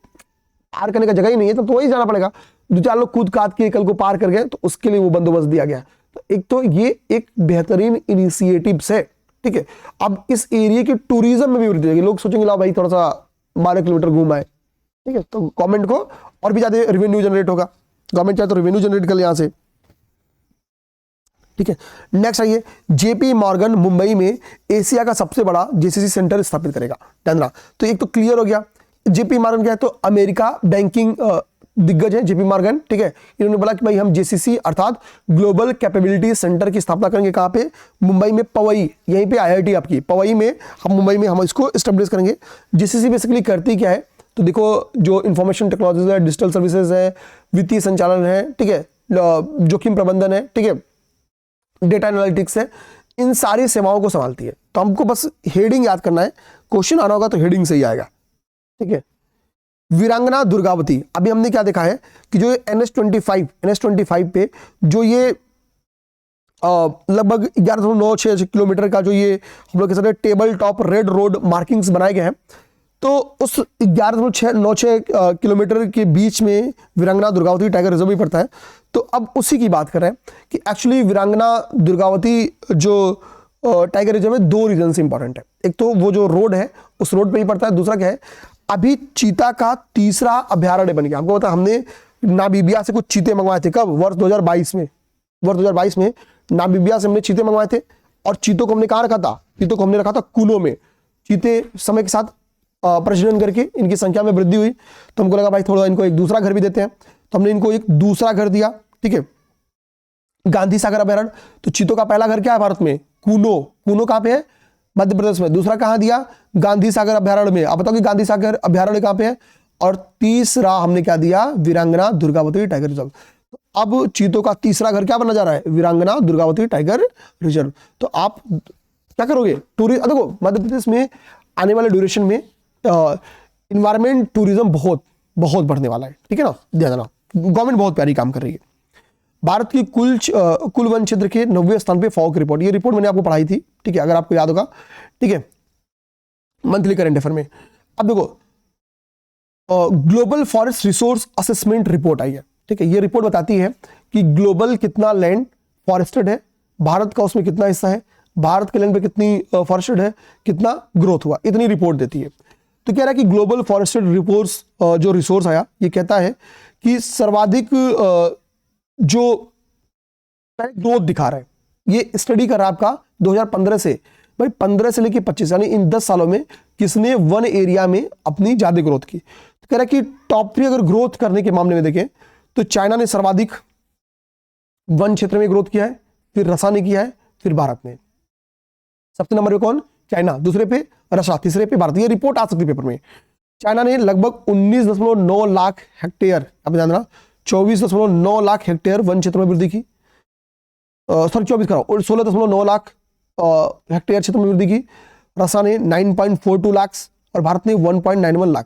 पार करने का जगह ही नहीं है, तो वही जाना पड़ेगा। 2-4 लोग कूद काद के कल को पार कर गए, तो उसके लिए वो बंदोबस्त दिया गया। तो एक तो ये एक बेहतरीन इनिशिएटिव है, ठीक है। अब इस एरिया के टूरिज्म में भी वृद्धि होगी, लोग सोचेंगे लाओ भाई थोड़ा सा 12 किलोमीटर घूम आए, ठीक है। तो गवर्नमेंट को और भी ज्यादा रेवेन्यू जनरेट होगा, गवर्नमेंट चाहे तो रेवेन्यू जनरेट कर ले यहां से, ठीक है। नेक्स्ट आइए, जेपी मॉर्गन मुंबई में एशिया का सबसे बड़ा जेसीसी सेंटर स्थापित करेगा, ध्यान रखना। तो एक तो क्लियर हो गया, जेपी मॉर्गन क्या है, तो अमेरिका बैंकिंग दिग्गज है जेपी मॉर्गन, ठीक है। इन्होंने बोला कि भाई हम जेसीसी अर्थात ग्लोबल कैपेबिलिटी सेंटर की स्थापना करेंगे, कहां पे, मुंबई में, पवई, यहीं पे आईआईटी आपकी पवई में, हम मुंबई में हम इसको एस्टेब्लिश करेंगे। जेसीसी बेसिकली करती क्या है, तो देखो जो इंफॉर्मेशन टेक्नोलॉजीज है, डिजिटल सर्विसेज है, वित्तीय संचालन है, ठीक है, जोखिम प्रबंधन है, ठीक है, डेटा एनालिटिक्स है, इन सारी सेवाओं को संभालती है। तो हमको बस हेडिंग याद करना है, क्वेश्चन आना होगा तो हेडिंग से ही आएगा, ठीक है। वीरांगना दुर्गावती, अभी हमने क्या देखा है कि जो NH25 पे जो ये लगभग 11.96 किलोमीटर का जो ये हम लोग कह सकते हैं table top red road markings बनाए गए हैं, तो उस 11.96 किलोमीटर के बीच में वीरांगना दुर्गावती टाइगर रिजर्व भी पड़ता है। तो अब उसी की बात कर रहे हैं कि एक्चुअली वीरांगना दुर्गावती जो टाइगर रिजर्व है, 2 रीजन से इंपॉर्टेंट है। एक तो वो जो रोड है उस रोड पे ही पड़ता है, दूसरा क्या है, अभी चीता का 3रा अभ्यारण्य बन गया। हमको पता, हमने नामीबिया से कुछ चीते मंगवाए थे, कब, वर्ष 2022 में नामीबिया से हमने चीते मंगवाए थे, और चीतों को हमने कहाँ रखा था, चीतों को हमने रखा था कुनो में। चीते समय के साथ प्रजनन करके इनकी संख्या में वृद्धि हुई, तो हमको लगा भाई थोड़ा इनको एक दूसरा घर भी देते हैं, तो हमने इनको एक दूसरा घर दिया, ठीक है, गांधी सागर अभ्यारण्य। तो चीतों का पहला घर क्या है भारत में, कूनो कहां पे है, मध्य प्रदेश में। दूसरा कहां दिया, गांधी सागर अभ्यारण्य में। आप बताओ कि गांधी सागर अभ्यारण्य कहां पे है। और तीसरा हमने क्या दिया, वीरांगना दुर्गावती टाइगर रिजर्व। तो अब चीतों का तीसरा घर क्या बनना जा रहा है, वीरांगना दुर्गावती टाइगर रिजर्व। तो आप क्या करोगे, टूरिज्म, देखो मध्य प्रदेश में आने वाले ड्यूरेशन में इन्वायरमेंट टूरिज्म बहुत बढ़ने वाला है, ठीक है ना, ध्यान देना। गवर्नमेंट बहुत प्यारी काम कर रही है। भारत की कुल वन क्षेत्र के 90वें स्थान पे फॉग रिपोर्ट, ये रिपोर्ट मैंने आपको पढ़ाई थी, ठीक है, अगर आपको याद होगा, ठीक है, मंथली करंट अफेयर में। अब देखो global forest resource assessment report आई है, ठीक है। ये रिपोर्ट बताती है कि ग्लोबल कितना लैंड फॉरेस्टेड है, भारत का उसमें कितना हिस्सा है, भारत के लैंड पे कितनी फॉरेस्टेड है, कितना ग्रोथ हुआ, इतनी रिपोर्ट देती है। तो कह रहा है कि ग्लोबल फॉरेस्टेड रिपोर्ट्स जो रिसोर्स आया, ये कहता है कि सर्वाधिक जो ग्रोथ दिखा रहा है, ये स्टडी कर रहा है आपका 2015 से, भाई 15 से लेकर 25, यानी इन 10 सालों में किसने वन एरिया में अपनी ज्यादा ग्रोथ की। तो कह रहा है कि टॉप 3 अगर ग्रोथ करने के मामले में देखें तो चाइना ने सर्वाधिक वन क्षेत्र में ग्रोथ किया है, फिर रसा ने किया है, फिर भारत ने। सबसे नंबर पे कौन, चाइना, दूसरे पे रशिया, तीसरे पे भारत। ये रिपोर्ट आ सकती है पेपर में। चाइना ने लगभग 19.9 लाख हेक्टेयर, अब ध्यान देना, 24.9 लाख हेक्टेयर वन क्षेत्र में वृद्धि की, सॉरी 24 कराओ, और 16.9 लाख हेक्टेयर क्षेत्र में वृद्धि की। रशिया ने 9.42 लाख और भारत ने 1.91 लाख।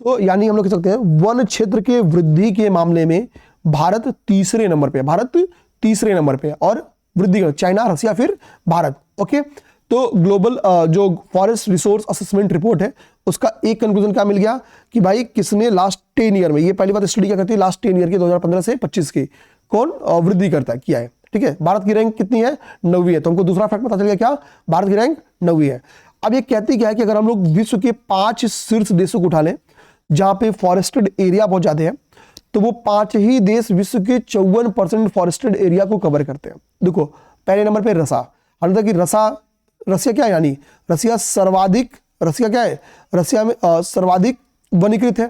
तो यानी हम लोग कह सकते हैं वन क्षेत्र के वृद्धि के मामले में भारत तीसरे नंबर पे है, भारत तीसरे नंबर पे है, और वृद्धि चाइना, रशिया, फिर भारत। ओके, तो ग्लोबल जो फॉरेस्ट रिसोर्स असेसमेंट रिपोर्ट है, उसका एक कंक्लूजन क्या मिल गया कि भाई किसने लास्ट 10 ईयर में, ये पहली बात स्टडी क्या करती है, लास्ट 10 ईयर के 2015 से 25 की कौन वृद्धि करता है, किया है, ठीक है। भारत की रैंक कितनी है, 9वीं है। तो हमको दूसरा फैक्ट पता चल गया क्या, भारत की रैंक 9वीं है। अब ये कहती क्या है कि अगर हम लोग विश्व के 5 शीर्ष देशों को उठा लें जहां पे फॉरेस्टेड एरिया बहुत ज्यादा है, तो वो 5 ही देश विश्व के 54% फॉरेस्टेड एरिया को कवर करते हैं। देखो पहले नंबर पे रसा, हालांकि रसिया क्या है, यानी रसिया क्या है, रसिया में सर्वाधिक वनीकृत है।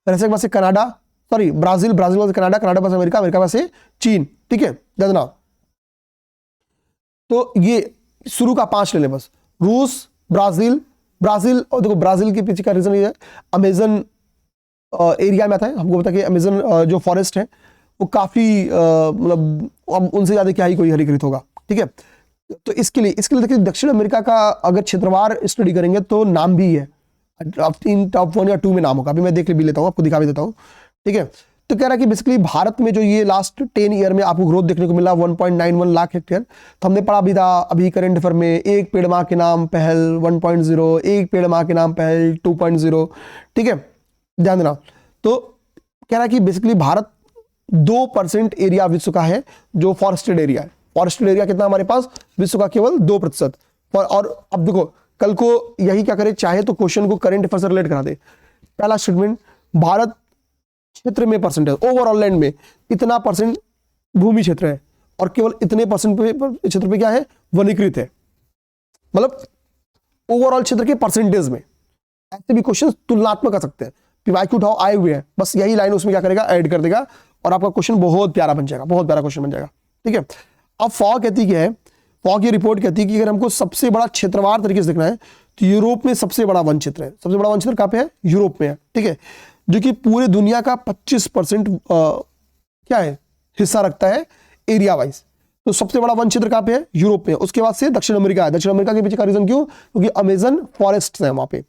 रसिया के पास से कनाडा, सॉरी ब्राजील के पास कनाडा, कनाडा पास अमेरिका, अमेरिका पास से चीन, ठीक है, देखना। तो ये शुरू का 5 ले लें बस, रूस, ब्राजील, और देखो ब्राजील के पीछे का रीजन ये है, अमेजन एरिया में आता है। हमको पता है कि अमेजन जो फॉरेस्ट है वो काफी मतलब उनसे ज्यादा क्या ही कोई हरिकृत होगा, ठीक है। तो इसके लिए देखिए दक्षिण अमेरिका का अगर क्षेत्रवार स्टडी करेंगे तो नाम भी है, टॉप 1 या 2 में नाम होगा। अभी मैं देख भी लेता हूँ, आपको दिखा भी देता हूँ, ठीक है। तो कह रहा है कि बेसिकली भारत में जो ये लास्ट 10 ईयर में आपको ग्रोथ देखने को मिला 1.91 लाख हेक्टेयर। तो हमने पढ़ा भी था अभी करंट अफेयर में, एक पेड़ मां के नाम पहल 1.0, एक पेड़ मां के नाम पहल 2.0, ठीक है, ध्यान देना। तो कह रहा है कि बेसिकली भारत 2% एरिया विश्व का है जो फॉरेस्टेड एरिया है। फॉरेस्टेड एरिया कितना हमारे पास? विश्व का केवल 2%। और अब देखो कल को यही क्या करे, चाहे तो क्वेश्चन को करंट अफेयर से रिलेट करा दे। पहला स्टेटमेंट, भारत क्षेत्र में परसेंटेज, ओवरऑल लैंड में इतना परसेंट भूमि क्षेत्र है और केवल इतने परसेंट क्षेत्र पे क्या है? वनीकृत है। मतलब ओवरऑल क्षेत्र के परसेंटेज में। ऐसे भी क्वेश्चन तुलनात्मक कर सकते हैं। पीवाईक्यू उठाओ आए हुए हैं, बस यही लाइन उसमें क्या करेगा? ऐड कर देगा और आपका क्वेश्चन बहुत प्यारा बन जाएगा, बहुत प्यारा क्वेश्चन बन जाएगा। ठीक है, अब फॉ कहती क्या है? फॉ की रिपोर्ट कहती है कि अगर हमको सबसे बड़ा क्षेत्रवार तरीके से देखना है तो यूरोप में सबसे बड़ा वन क्षेत्र है। सबसे बड़ा वन क्षेत्र कहाँ पे है? यूरोप में है। ठीक है, जो कि पूरे दुनिया का 25% क्या है? हिस्सा रखता है एरिया वाइज। तो सबसे बड़ा वन क्षेत्र कहाँ पे है? यूरोप में। उसके बाद से दक्षिण अमेरिका है। दक्षिण अमेरिका के पीछे का रीजन क्यों? क्योंकि अमेजन फॉरेस्ट है वहां पे।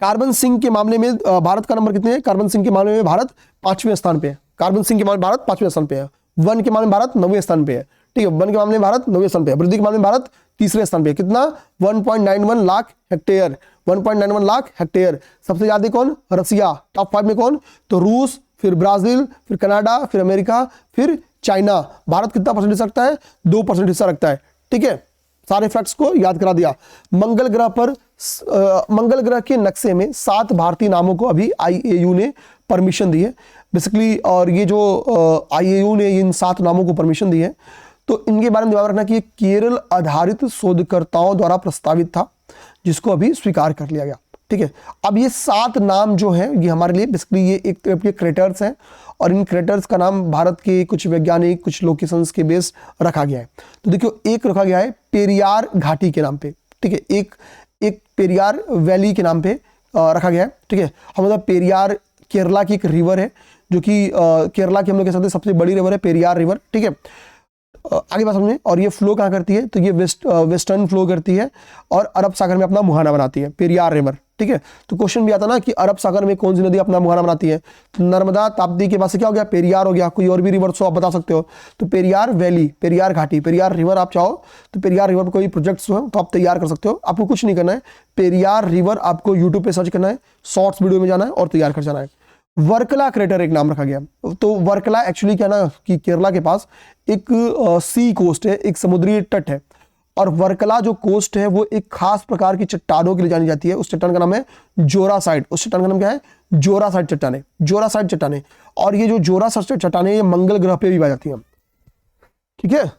कार्बन सिंक के मामले में भारत का नंबर कितने है? कार्बन सिंक के मामले में भारत 5वें स्थान पे है। कार्बन सिंक के मामले में भारत 5वें स्थान पे है। वन के मामले में भारत 9वें स्थान पे है। ठीक है, वन के मामले में भारत 9वें स्थान पे है। वृद्धि के मामले में भारत 3रे स्थान पे है। कितना? 1.91 लाख हेक्टेयर। 1.91 लाख हेक्टेयर। सबसे ज्यादा कौन? रसिया। टॉप 5 में कौन? तो रूस, फिर ब्राजील, फिर कनाडा, फिर अमेरिका, फिर चाइना। भारत कितना परसेंट हिस्सा रखता है? 2% हिस्सा रखता है। ठीक है, सारे फैक्ट्स को याद करा दिया। मंगल ग्रह पर मंगल ग्रह के नक्शे में 7 भारतीय नामों को अभी आईएयू ने परमिशन दी है बेसिकली। और ये जो आईएयू ने इन 7 नामों को परमिशन दी है, तो इनके बारे में ध्यान रखना कि ये केरल आधारित शोधकर्ताओं द्वारा प्रस्तावित था, जिसको अभी स्वीकार कर लिया गया। ठीक है, अब ये 7 नाम जो हैं ये हमारे लिए बेसिकली ये एक तरह के क्रेटर्स हैं और इन क्रेटर्स का नाम भारत के कुछ वैज्ञानिक, कुछ लोकेशंस के बेस रखा गया है। तो देखियो, एक रखा गया है पेरियार घाटी के नाम पे। ठीक है, एक पेरियार वैली के नाम पे रखा गया है। ठीक है, हम मतलब पेरियार केरला की एक रिवर है जो कि केरला की हम लोग कह सकते हैं सबसे बड़ी रिवर है पेरियार रिवर। ठीक है, आगे बात समझें। और ये फ्लो कहाँ करती है? तो ये वेस्टर्न फ्लो करती है और अरब सागर में अपना मुहाना बनाती है, पेरियार रिवर। ठीक है, तो क्वेश्चन भी आता ना कि अरब सागर में कौन सी नदी अपना मुहाना बनाती है? तो नर्मदा ताप्ती के पास से क्या हो गया? पेरियार हो गया। कोई और भी रिवर सो आप बता सकते हो। तो पेरियार वैली, पेरियार घाटी, पेरियार रिवर आप चाहो तो पेरियार रिवर पर कोई प्रोजेक्ट्स हो तो आप तैयार कर सकते हो। आपको कुछ नहीं करना है, पेरियार रिवर आपको यूट्यूब पे सर्च करना है, शॉर्ट्स वीडियो में जाना है और तैयार कर जाना है। वर्कला क्रेटर एक नाम रखा गया। तो वर्कला एक्चुअली क्या ना कि केरला के पास एक सी कोस्ट है, एक समुद्री तट है। और वर्कला जो कोस्ट है वो एक खास प्रकार की चट्टानों के लिए जानी जाती है। उस चट्टान का नाम है जोरासाइट। उस चट्टान का नाम क्या है? जोरासाइट चट्टाने। जोरासाइट चट्टाने। और ये जो जोरासाइट चट्टाने ये मंगल ग्रह पे भी पाई जाती हैं। ठीक है,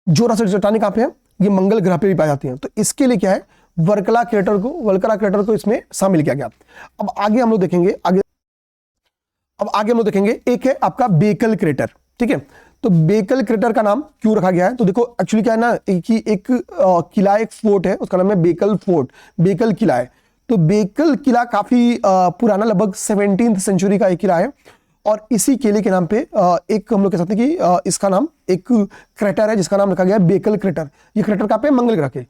जोरासाइट चट्टाने कहां पे है? ये मंगल ग्रह पे भी पाई जाती हैं। तो इसके लिए क्या है? वर्कला क्रेटर को इसमें शामिल किया गया। अब आगे हम लोग देखेंगे एक है आपका बेकल क्रेटर। ठीक है, तो बेकल क्रेटर का नाम क्यों रखा गया है? तो देखो एक्चुअली क्या है ना कि एक किला, एक फोर्ट है, उसका नाम है बेकल फोर्ट, बेकल किला है। तो बेकल किला काफी पुराना, लगभग 17वीं सेंचुरी का एक किला है। और इसी किले के नाम पे एक हम लोग कह सकते हैं कि इसका नाम एक क्रेटर है जिसका नाम रखा गया है बेकल क्रेटर। ये क्रेटर कहाँ पे? मंगल ग्रह के।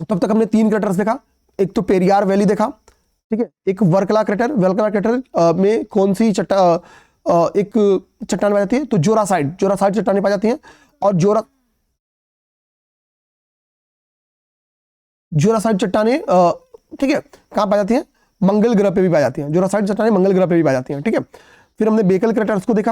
तब तक हमने 3 क्रेटर्स देखा। एक तो पेरियार वैली देखा, ठीक है, एक वर्कला क्रेटर में कौन सी एक चट्टान पाई जाती है? तो जोरासाइट चट्टानें पाई जाती हैं। और जोरासाइट चट्टानें ठीक है कहां पाई जाती हैं? मंगल ग्रह पे भी पाई जाती हैं। जोरासाइट चट्टानें मंगल ग्रह पे भी पाई जाती हैं। ठीक है, फिर हमने बेकल क्रेटर्स को देखा।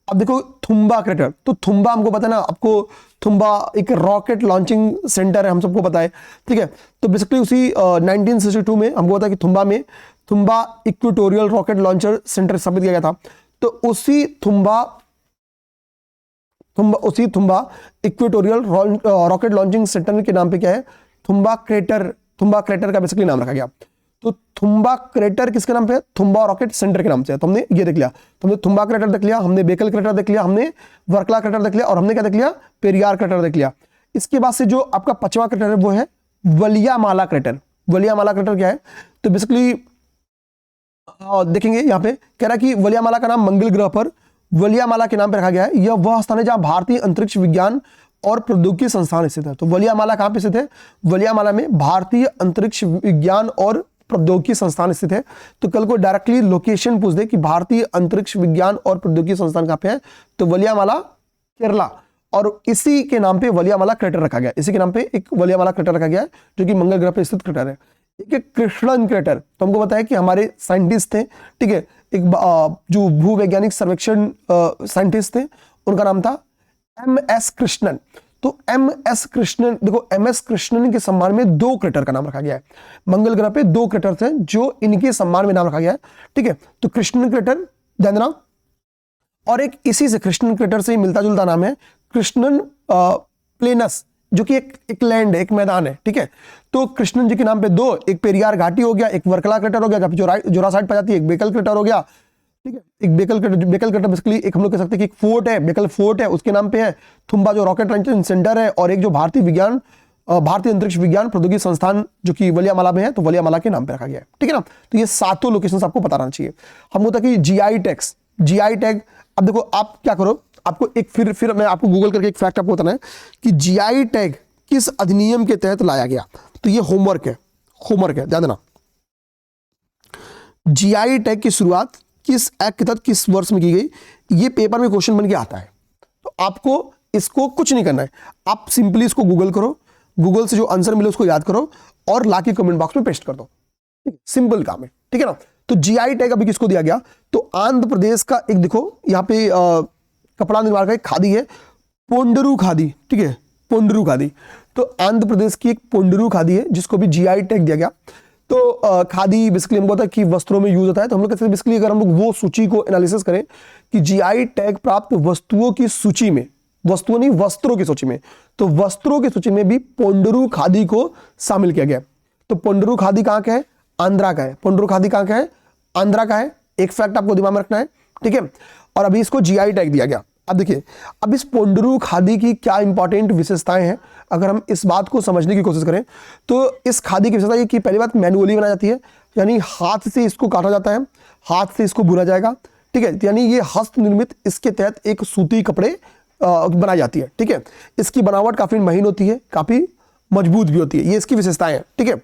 अब देखो थुम्बा क्रेटर। तो थुम्बा हमको पता है ना, आपको थुम्बा एक रॉकेट लॉन्चिंग सेंटर है, हम सबको पता है। ठीक है, तो बेसिकली उसी 1962 में हमको पता है कि Thumba equatorial rocket launcher centre स्थापित किया गया था। तो उसी Thumba equatorial rocket launching centre के नाम पे क्या है? थुम्बा क्रेटर का बेसिकली नाम रखा गया। तो थुम्बा क्रेटर किसके नाम पे है? थुम्बा रॉकेट सेंटर के नाम से है। तो हमने ये देख लिया, तो हमने थुम्बा क्रेटर देख लिया, हमने बेकल क्रेटर देख लिया, हमने वर्कला क्रेटर देख लिया और हमने क्या देख लिया? पेरियार क्रेटर देख लिया। इसके बाद से जो आपका 5वां क्रेटर है वो है वलियामाला क्रेटर। वलियामाला क्रेटर क्या है? तो बेसिकली देखेंगे यहाँ पे कह रहा है कि वलियामाला का नाम मंगल ग्रह पर वलियामाला के नाम पर रखा गया है। यह वह स्थान है जहां भारतीय अंतरिक्ष विज्ञान और प्रौद्योगिकी संस्थान स्थित है। तो वलियामाला कहां पे स्थित है? वलियामाला में भारतीय अंतरिक्ष विज्ञान और प्रौद्योगिकी संस्थान स्थित है। तो कल को डायरेक्टली लोकेशन पूछ दे कि भारतीय अंतरिक्ष विज्ञान और प्रौद्योगिकी संस्थान कहां पे है, तो वलियामाला केरला। और इसी के नाम पे वलियामाला क्रेटर रखा गया। इसी के नाम पे एक वलियामाला क्रेटर रखा गया है जो कि मंगल ग्रह पे स्थित क्रेटर है। एक है कृष्णन क्रेटर, तो हमको बताया कि हमारे साइंटिस्ट थे, ठीक है, एक जो भूवैज्ञानिक सर्वेक्षण साइंटिस्ट थे, उनका नाम था MS कृष्णन। तो MS कृष्णन, देखो MS कृष्णन के सम्मान में 2 क्रेटर का नाम रखा गया है। मंगल ग्रह पे 2 क्रेटर थे जो इनके सम्मान में नाम रखा गया है, ठीक है। तो कृष्णन क्रेटर ध्यान देना, और एक इसी से कृष्णन क्रेटर से मिलता जुलता नाम है कृष्णन प्लेनस, जो कि एक लैंड है, एक मैदान है, ठीक है। तो कृष्णन जी के नाम पे 2, एक पेरियार घाटी हो गया, एक वर्कला क्रेटर हो गया जहाँ पे जोरासाइट पाई जाती है, एक बेकल क्रेटर हो गया, ठीक है। एक बेकल क्रेटर बेसिकली एक हम लोग कह सकते हैं कि एक फोर्ट है, बेकल फोर्ट है, उसके नाम पे है। थुम्बा जो रॉकेट लॉन्चिंग सेंटर है, और एक जो भारतीय अंतरिक्ष विज्ञान प्रौद्योगिकी संस्थान जो कि वलियामाला में है, तो वलियामाला के नाम पे रखा गया है, ठीक है ना। तो ये 7 लोकेशन आपको पता रहना चाहिए। हम होता कि GI टैग। अब देखो आप क्या करो, आपको एक फिर मैं आपको गूगल करके एक फैक्ट आपको बताना है कि GI टैग किस अधिनियम के तहत लाया गया। तो ये होमवर्क है, ध्यान देना। GI टैग की शुरुआत किस एक्ट के तहत किस वर्ष में की गई, ये पेपर में क्वेश्चन बन के आता है। तो आपको इसको कुछ नहीं करना है, आप सिंपली इसको गूगल करो, गूगल से जो आंसर मिले उसको याद करो और लाके कमेंट बॉक्स में पेस्ट कर दो, ठीक है, सिंपल काम है, ठीक है ना। तो GI टैग अभी किसको दिया गया, तो आंध्र प्रदेश का एक देखो यहाँ पे कपड़ा निर्माण का एक खादी है, पोंडरू खादी, ठीक है, पोंडरू खादी। तो आंध्र प्रदेश की एक पोंडरू खादी है जिसको भी GI टैग दिया गया। तो खादी बेसिकली हमको पता है कि वस्त्रों में यूज होता है। तो हम लोग कहते हैं बेसिकली अगर हम लोग वो सूची को एनालिसिस करें कि GI टैग प्राप्त वस्तुओं की सूची में, वस्तुओं नहीं वस्त्रों की सूची में, तो वस्त्रों की सूची में भी पोंडरू खादी को शामिल किया गया। तो पोंडरू खादी कहाँ का है, आंध्रा का है। पोंडरू खादी कहाँ का है, आंध्रा का है। एक फैक्ट आपको दिमाग में रखना है, ठीक है। और अभी इसको GI टैग दिया गया। अब देखिए, अब इस पोंडरू खादी की क्या इंपॉर्टेंट विशेषताएं हैं, अगर हम इस बात को समझने की कोशिश करें तो इस खादी की विशेषता ये कि पहली बात मैनुअली बनाई जाती है, यानी हाथ से इसको काटा जाता है, हाथ से इसको बुना जाएगा, ठीक है। यानी ये हस्त निर्मित, इसके तहत एक सूती कपड़े बनाई जाती है, ठीक है। इसकी बनावट काफी महीन होती है, काफी मजबूत भी होती है, ये इसकी विशेषताएं हैं, ठीक है।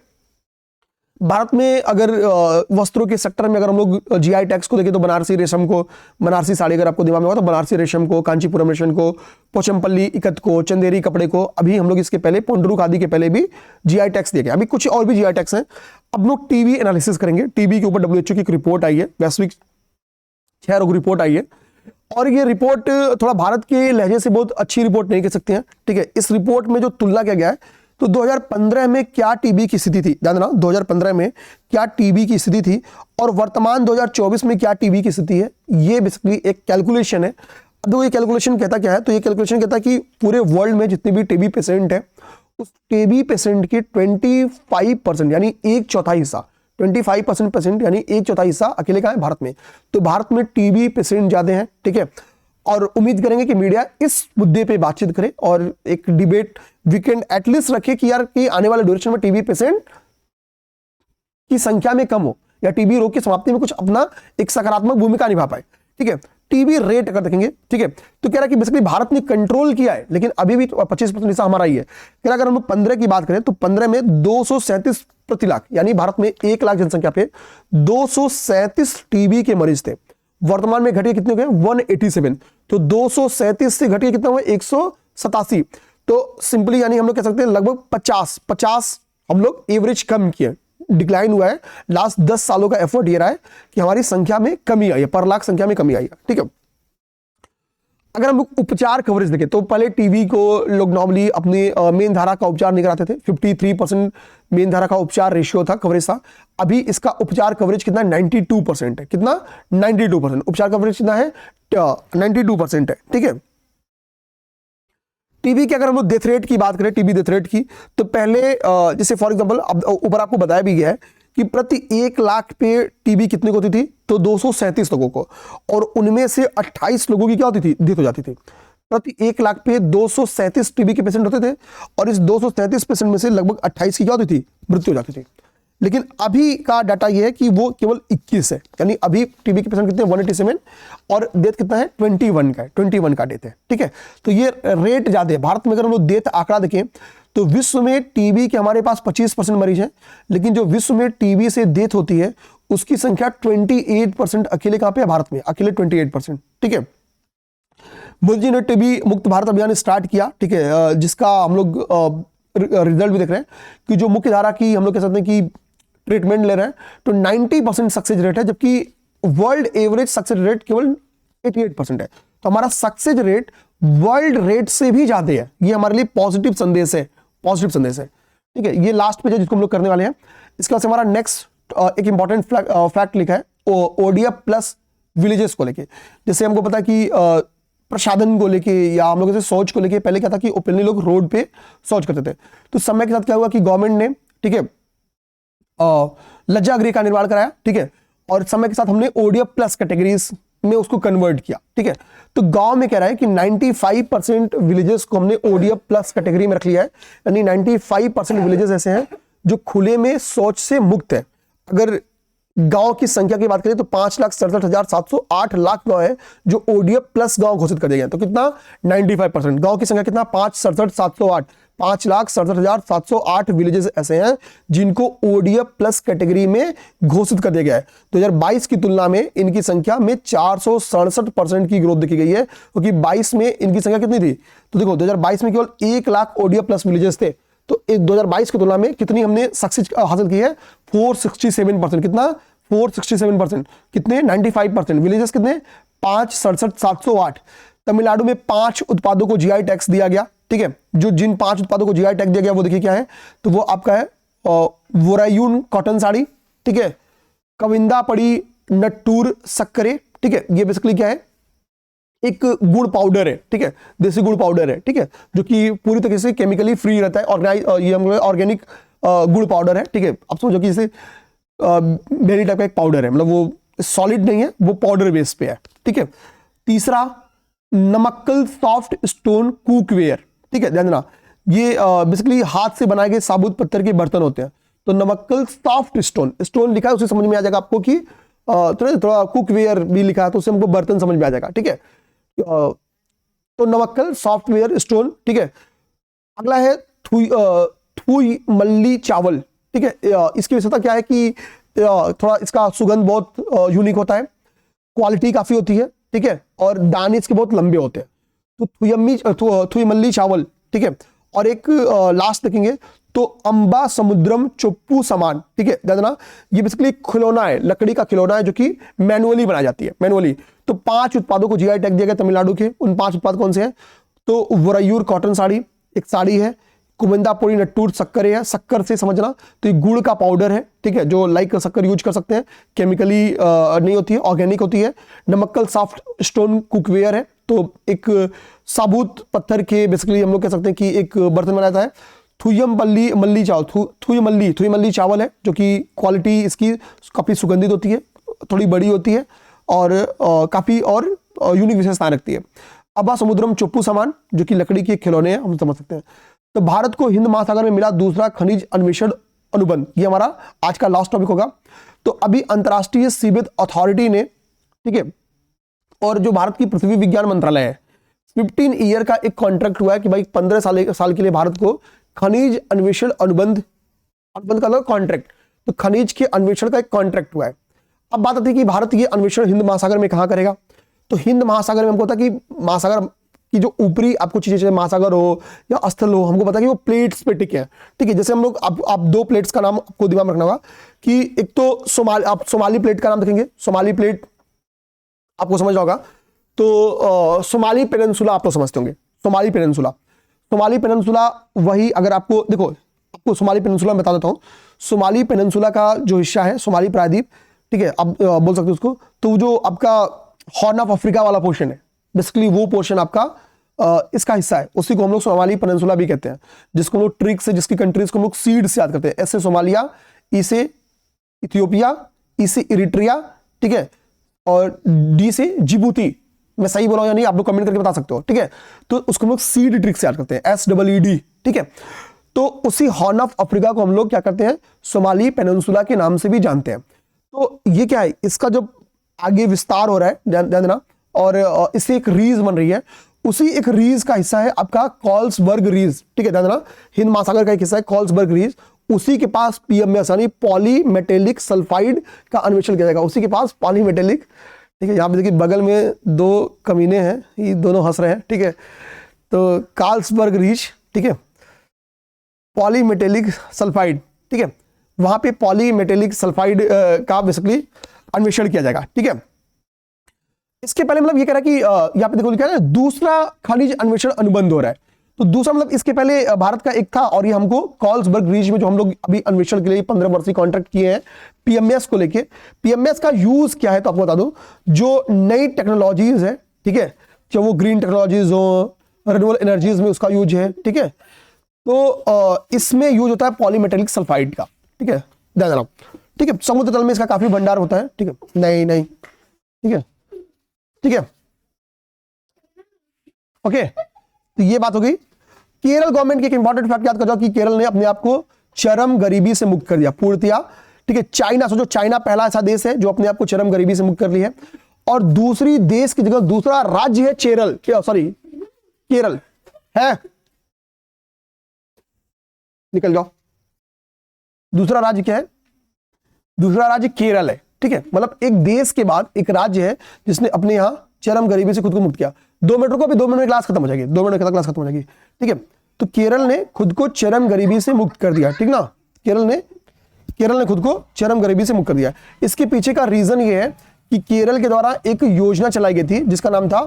भारत में अगर वस्त्रों के सेक्टर में अगर हम लोग GI टैग्स को देखें तो बनारसी रेशम को, बनारसी साड़ी अगर आपको दिमाग में होगा तो बनारसी रेशम को, कांचीपुरम रेशम को, पोचमपल्ली इकत को, चंदेरी कपड़े को, अभी हम लोग इसके पहले पोंडरू खादी के पहले भी GI टैग्स दिए गए। अभी कुछ और भी GI टैग्स हैं। अब लोग TB एनालिसिस करेंगे। TB के ऊपर WHO की एक रिपोर्ट आई है, वैश्विक क्षय रोग रिपोर्ट आई है, और ये रिपोर्ट थोड़ा भारत के लहजे से बहुत अच्छी रिपोर्ट नहीं कह सकते हैं, ठीक है। इस रिपोर्ट में जो तुलना किया गया है, तो 2015 में क्या TB की स्थिति थी, ध्यान देना, 2015 में क्या TB की स्थिति थी और वर्तमान 2024 में क्या TB की स्थिति है, ये बेसिकली एक कैलकुलेशन है। अब देखो ये कैलकुलेशन कहता क्या है, तो ये कैलकुलेशन कहता है कि पूरे वर्ल्ड में जितने भी TB पेशेंट है, उस TB पेशेंट के 25% यानी 1/4 हिस्सा, 25% पेशेंट यानी 1/4 हिस्सा अकेले का है भारत में। तो भारत में TB पेशेंट ज्यादा हैं, ठीक है। और उम्मीद करेंगे कि मीडिया इस मुद्दे पे बातचीत करे और एक डिबेट वीकेंड एटलीस्ट रखे कि यार कि आने वाले ड्यूरेशन में TB पेशेंट की संख्या में कम हो या TB रोग की समाप्ति में कुछ अपना एक सकारात्मक भूमिका निभा पाए, ठीक है। TB रेट अगर देखेंगे, ठीक है, तो कह रहा है कि बेसिकली भारत ने कंट्रोल किया है, लेकिन अभी भी 25% हिस्सा हमारा ही है। कह रहा अगर हम लोग 15 की बात करें तो 15 में 237 प्रति लाख, यानी भारत में 1 लाख जनसंख्या पे 237 TB के मरीज थे। वर्तमान में घटिया कितने हो गए, 187। तो 237 से घटिया कितना हुआ, 187। तो सिंपली यानी हम लोग कह सकते हैं लगभग 50 हम लोग एवरेज कम किए, डिक्लाइन हुआ है। लास्ट 10 सालों का एफर्ट ये रहा है कि हमारी संख्या में कमी आई है, पर लाख संख्या में कमी आई है, ठीक है। अगर हम लोग उपचार कवरेज देखें तो पहले TB को लोग नॉर्मली अपनी मेन धारा का उपचार नहीं कराते थे। 53% मेन धारा का उपचार रेशियो था, कवरेज था। अभी इसका उपचार कवरेज कितना, 92% है। कितना, 92%। उपचार कवरेज कितना है, 92% है, ठीक है। TB की अगर हम लोग डेथ रेट की बात करें, TB डेथ रेट की, तो पहले जैसे फॉर एग्जांपल अब ऊपर आपको बताया भी गया है कि प्रति 1 लाख पे TB कितने को होती थी, तो 237 लोगों को, और उनमें से 28 लोगों की क्या होती थी, डेथ हो जाती थी। प्रति 1 लाख पे 237 TB के पेशेंट होते थे, और इस 237 पेशेंट में से लगभग 28 की क्या होती थी, मृत्यु हो जाती थी। लेकिन अभी का डाटा ये है कि वो केवल 21 है, यानी अभी TB के पेशेंट कितने, 187, और डेथ कितना है, 21 का है, 21 का डेथ है, ठीक है। तो ये रेट ज्यादा है। भारत में अगर हम लोग डेथ आंकड़ा देखें तो विश्व में TB के हमारे पास 25% मरीज हैं, लेकिन जो विश्व में TB से डेथ होती है उसकी संख्या 28% अकेले कहां पे है, भारत में, अकेले 28%, ठीक है। मोदी जी ने TB मुक्त भारत अभियान स्टार्ट किया, ठीक है, जिसका हम लोग रिजल्ट भी देख रहे हैं कि जो मुख्य धारा की हम लोग कह सकते हैं कि ट्रीटमेंट ले रहे हैं तो 90% सक्सेस रेट है, जबकि वर्ल्ड एवरेज सक्सेस रेट केवल 88% है। तो हमारा सक्सेस रेट वर्ल्ड रेट से भी ज्यादा है। ये हमारे लिए पॉजिटिव संदेश है, पॉजिटिव संदेश है। ठीक है, ये लास्ट पेज है जिसको हम लोग करने वाले हैं। इसके बाद हमारा नेक्स्ट एक इंपॉर्टेंट फैक्ट लिखा है ओडीएफ प्लस विलेजेस को लेके। जैसे हमको पता है कि प्रसाधन को लेके या हम लोग जैसे शौच को लेके पहले क्या था कि ओपनली लोग रोड पे शौच करते थे। तो समय के साथ क्या हुआ कि गवर्नमेंट ने, ठीक है, लज्जा गृह का निर्माण कराया। ठीक है, और समय के साथ हमने ओडीएफ प्लस कैटेगरीज में उसको कन्वर्ट किया। ठीक है, तो गांव में कह रहा है कि 95% विलेजेस को हमने ओडीएफ प्लस कैटेगरी में रख लिया है, यानी 95% विलेजेस ऐसे हैं जो खुले में शौच से मुक्त है। अगर गांव की संख्या की बात करें तो 5,67,708 लाख गांव है जो ओडीएफ प्लस गांव घोषित कर दिए गए। तो कितना 95% गांव की संख्या कितना 5,67,708 5,67,708 विलेजेस ऐसे हैं जिनको ओडीएफ प्लस कैटेगरी में घोषित कर दिया गया है। 2022 की तुलना में इनकी संख्या में 467% की ग्रोथ देखी गई है, क्योंकि 22 में इनकी संख्या कितनी थी? तो देखो 2022 में केवल 1 लाख ओडीएफ प्लस विलेजेस थे, तो 2022 की तुलना में कितनी हमने सक्सेस हासिल की है? 467%। कितना? 467%। कितने? 95%। विलेजेस कितने? 5,67,708। तमिलनाडु में 5 उत्पादों को जीआई टैक्स दिया गया। ठीक है, जो जिन 5 उत्पादों को जीआई टैक्स दिया गया वो देखिए क्या है, तो वो आपका है वोरायून कॉटन साड़ी। ठीक है, कविंदा पड़ी नट्टूर सक्करे। ठीक है, ये बेसिकली क्या है? एक गुड़ पाउडर है। ठीक है, देसी गुड़ पाउडर है। ठीक है, जो कि पूरी तरीके से केमिकली फ्री रहता है, ये हम ऑर्गेनिक गुड़ पाउडर है। ठीक है, आप समझो कि जैसे बेरी टाइप का एक पाउडर है, मतलब वो सॉलिड नहीं है, वो पाउडर बेस पे है। ठीक है, तीसरा नमक्कल सॉफ्ट स्टोन कुकवेयर। ठीक है, ध्यान देना, ये बेसिकली हाथ से बनाए गए साबुत पत्थर के बर्तन होते हैं। तो नमक्कल सॉफ्ट स्टोन, स्टोन लिखा है उसे समझ में आ जाएगा आपको कि थोड़ा कुकवेयर भी लिखा है तो उससे हमको बर्तन समझ में आ जाएगा। ठीक है, तो नमक्कल सॉफ्टवेयर स्टोन। ठीक है, अगला है थुई मल्ली चावल। ठीक है, इसकी विशेषता क्या है कि थोड़ा इसका सुगंध बहुत यूनिक होता है, क्वालिटी काफी होती है। ठीक है, और दाने इसके बहुत लंबे होते हैं। तो थुई मल्ली चावल। ठीक है, और एक लास्ट देखेंगे तो अंबा समुद्रम चुप्पू सामान। ठीक है, ध्यान, ये बेसिकली खिलौना है, लकड़ी का खिलौना है जो कि मैनुअली बनाई जाती है, मैनुअली। तो 5 उत्पादों को जीआई टैग दिया गया तमिलनाडु के। उन 5 उत्पाद कौन से हैं? तो वोरायूर कॉटन साड़ी एक साड़ी है, कुमिंदापुरी नट्टूर शक्कर है, शक्कर से समझना, तो ये गुड़ का पाउडर है। ठीक है, जो लाइक शक्कर यूज कर सकते हैं, केमिकली नहीं होती है, ऑर्गेनिक होती है। नमक्कल सॉफ्ट स्टोन कुकवेयर है, तो एक साबुत पत्थर के बेसिकली हम लोग कह सकते हैं कि एक बर्तन बनाता है। थुयम मल्ली चावल, थुई मल्ली चावल है, जो कि क्वालिटी इसकी काफ़ी सुगंधित होती है, थोड़ी बड़ी होती है और काफ़ी और यूनिक विशेषताएं रखती है। अबा समुद्रम चुप्पू सामान, जो कि लकड़ी के खिलौने हैं, हम समझ सकते हैं। तो भारत को हिंद महासागर में मिला दूसरा खनिज अन्वेषण अनुबंध, ये हमारा आज का लास्ट टॉपिक होगा। तो अभी अंतर्राष्ट्रीय सीबेद अथॉरिटी ने, ठीक है, और जो भारत की पृथ्वी विज्ञान मंत्रालय है, 15 ईयर का एक कॉन्ट्रैक्ट हुआ है कि भाई 15 साल के लिए भारत को खनिज अन्वेषण अनुबंध का कॉन्ट्रैक्ट, तो खनिज के अन्वेषण का एक कॉन्ट्रैक्ट हुआ है। अब बात आती है कि भारत ये अन्वेषण हिंद महासागर में कहां करेगा? तो हिंद महासागर में हमको पता कि महासागर की जो ऊपरी आपको चीजें चाहे महासागर हो या स्थल हो, हमको पता कि वो प्लेट्स पे टिके हैं। ठीक है, जैसे हम लोग आप 2 प्लेट्स का नाम आपको दिमाग में रखना होगा कि एक तो आप सोमाली प्लेट का नाम देखेंगे, सोमाली प्लेट आपको समझ होगा। तो सोमाली पेनिनसुला आप तो समझते होंगे, सोमाली पेनिनसुला वही, अगर आपको देखो, आपको सोमाली पेनिनसुला बता देता हूं। सोमाली पेनिनसुला का जो हिस्सा है, सोमाली प्रायद्वीप, ठीक है, आप बोल सकते हो उसको, तो जो आपका हॉर्न ऑफ अफ्रीका वाला पोर्शन है, बेसिकली वो पोर्शन आपका इसका हिस्सा है, उसी को हम लोग सोमाली पेनिनसुला भी कहते हैं, जिसको हम लोग ट्रिक से, जिसकी कंट्रीज को हम लोग सीड से याद करते हैं। ऐसे सोमालिया, इसे इथियोपिया, इसे इरिट्रिया, ठीक है, और डी से जिबूती। मैं सही बोला या नहीं आप लोग कमेंट करके बता सकते हो। ठीक है, तो उसको हम लोग सीड ट्रिक से याद करते हैं, SEED। ठीक है, तो उसी हॉर्न ऑफ अफ्रीका को हम लोग क्या करते हैं? सोमाली पेनिनसुला के नाम से भी जानते हैं। तो ये क्या है, इसका जो आगे विस्तार हो रहा है, ध्यान देना, और इससे एक रीज बन रही है, उसी एक रीज का हिस्सा है आपका कॉल्सबर्ग रीज। ठीक है, ध्यान देना, हिंद महासागर का एक हिस्सा है कॉल्सबर्ग रीज, उसी के पास PMS यानी पॉलीमेटेलिक सल्फाइड का अन्वेषण किया जाएगा, उसी के पास पॉलीमेटेलिक। ठीक है, यहाँ पे देखिए बगल में 2 कमीने हैं, ये दोनों हंस रहे हैं। ठीक है, तो कार्लसबर्ग रीच, ठीक है, पॉलीमेटेलिक सल्फाइड, ठीक है, वहां पे पॉलीमेटेलिक सल्फाइड का बेसिकली अन्वेषण किया जाएगा। ठीक है, इसके पहले मतलब ये कह रहा है कि यहाँ पे देखो लिखा है दूसरा खनिज अन्वेषण अनुबंध हो रहा है। तो दूसरा मतलब इसके पहले भारत का एक था और ये हमको कॉल्सबर्ग रीच में जो हम लोग अभी अन्वेषण के लिए 15 वर्षीय कॉन्ट्रैक्ट किए हैं पीएमएस को लेके। पीएमएस का यूज क्या है तो आपको बता दूं, जो नई टेक्नोलॉजीज है, ठीक है, चाहे वो ग्रीन टेक्नोलॉजीज हो, रिन्यूएबल एनर्जीज में उसका यूज है। ठीक है, तो इसमें यूज होता है पॉलीमेटेलिक सल्फाइड का। ठीक है, ध्यान रखना। ठीक है, समुद्र तल में इसका काफी भंडार होता है। ठीक है, नहीं ठीक है, ठीक है, ओके। तो ये बात हो गई। केरल गवर्नमेंट की एक इंपॉर्टेंट फैक्ट याद कर जाओ कि केरल ने अपने आप को चरम गरीबी से मुक्त कर दिया पूर्णतया। ठीक है, चाइना, सोचो चाइना पहला ऐसा देश है जो अपने आप को चरम गरीबी से मुक्त कर लिया है, और दूसरी देश की जगह दूसरा राज्य है केरल है, निकल जाओ। दूसरा राज्य क्या है? दूसरा राज्य केरल है। ठीक है, मतलब एक देश के बाद एक राज्य है जिसने अपने यहां चरम गरीबी से खुद को मुक्त किया। 2 मिनट को अभी 2 मिनट में क्लास खत्म हो जाएगी, 2 मिनट में क्लास खत्म हो जाएगी। ठीक है, तो केरल ने खुद को चरम गरीबी से मुक्त कर दिया। ठीक ना, केरल ने खुद को चरम गरीबी से मुक्त कर दिया। इसके पीछे का रीजन ये है कि केरल के द्वारा एक योजना चलाई गई थी जिसका नाम था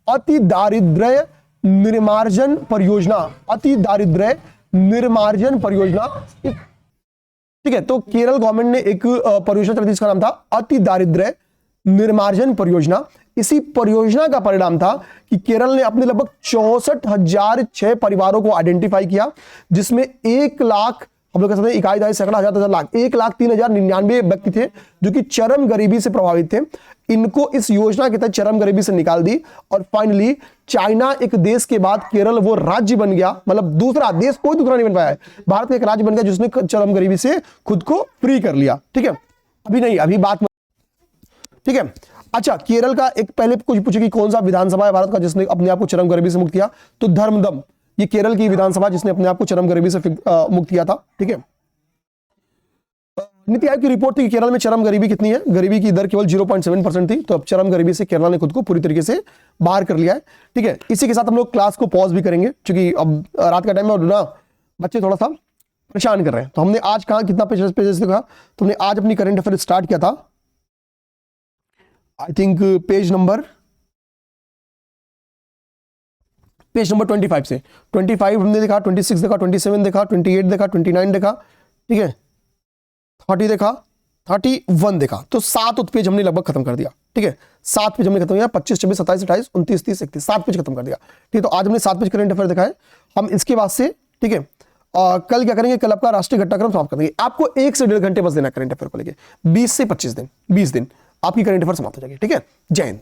अति दारिद्र्य निर्मार्जन परियोजना। अति दारिद्र्य निर्मार्जन परियोजना। ठीक है, तो केरल गवर्नमेंट ने एक परियोजना चलाई थी जिसका नाम था अति दारिद्र्य निर्मार्जन परियोजना। इसी परियोजना का परिणाम था कि केरल ने अपने लगभग 64,006 परिवारों को आइडेंटिफाई किया, जिसमें 1 लाख, हम लोग कह सकते हैं इकाई दहाई सैकड़ा हजार लाख, 1,03,099 व्यक्ति थे जो कि चरम गरीबी से प्रभावित थे। इनको इस योजना के तहत चरम गरीबी से निकाल दी, और फाइनली चाइना एक देश के बाद केरल वो राज्य बन गया। मतलब दूसरा देश कोई दूसरा नहीं बन पाया है, भारत का एक राज्य बन गया जिसने चरम गरीबी से खुद को फ्री कर लिया। ठीक है, अभी नहीं, अभी बात। ठीक है, अच्छा, केरल का एक पहले कुछ पूछे कि कौन सा विधानसभा है भारत का जिसने अपने आप को चरम गरीबी से मुक्त किया, तो धर्मदम, ये केरल की विधानसभा जिसने अपने आप को चरम गरीबी से मुक्त किया था। ठीक है, नीति आयोग की रिपोर्ट थी कि केरल में चरम गरीबी कितनी है, गरीबी की दर केवल 0.7% थी। तो अब चरम गरीबी से केरल ने खुद को पूरी तरीके से बाहर कर लिया है। ठीक है, इसी के साथ हम लोग क्लास को पॉज भी करेंगे क्योंकि अब रात का टाइम है और ना बच्चे थोड़ा सा परेशान कर रहे हैं। तो हमने आज कहा कितना पेजेस देखा, तो हमने आज अपनी करंट अफेयर स्टार्ट किया था आई थिंक पेज नंबर 25 से। 25 हमने देखा, 26 देखा, 27 देखा, 28 देखा, 29 देखा, ठीक है, 30 देखा, 31 देखा। तो 7 पेज हमने लगभग खत्म कर दिया। ठीक है, 7 पेज हमने खत्म किया, 25, 26, 27, 28, 29, 30, 31, 7 पेज खत्म कर दिया। ठीक है, तो आज हमने 7 पेज करंट अफेयर देखा है। हम इसके बाद से, ठीक है, कल क्या करेंगे, कल आपका राष्ट्रीय घटनाक्रम समाप्त कर देंगे। आपको 1 से 1.5 घंटे बस देना करंट अफेयर को लेकर, 20 से 25 दिन, 20 दिन आपकी करंट अफेयर समाप्त हो जाएगी। ठीक है, जय हिंद।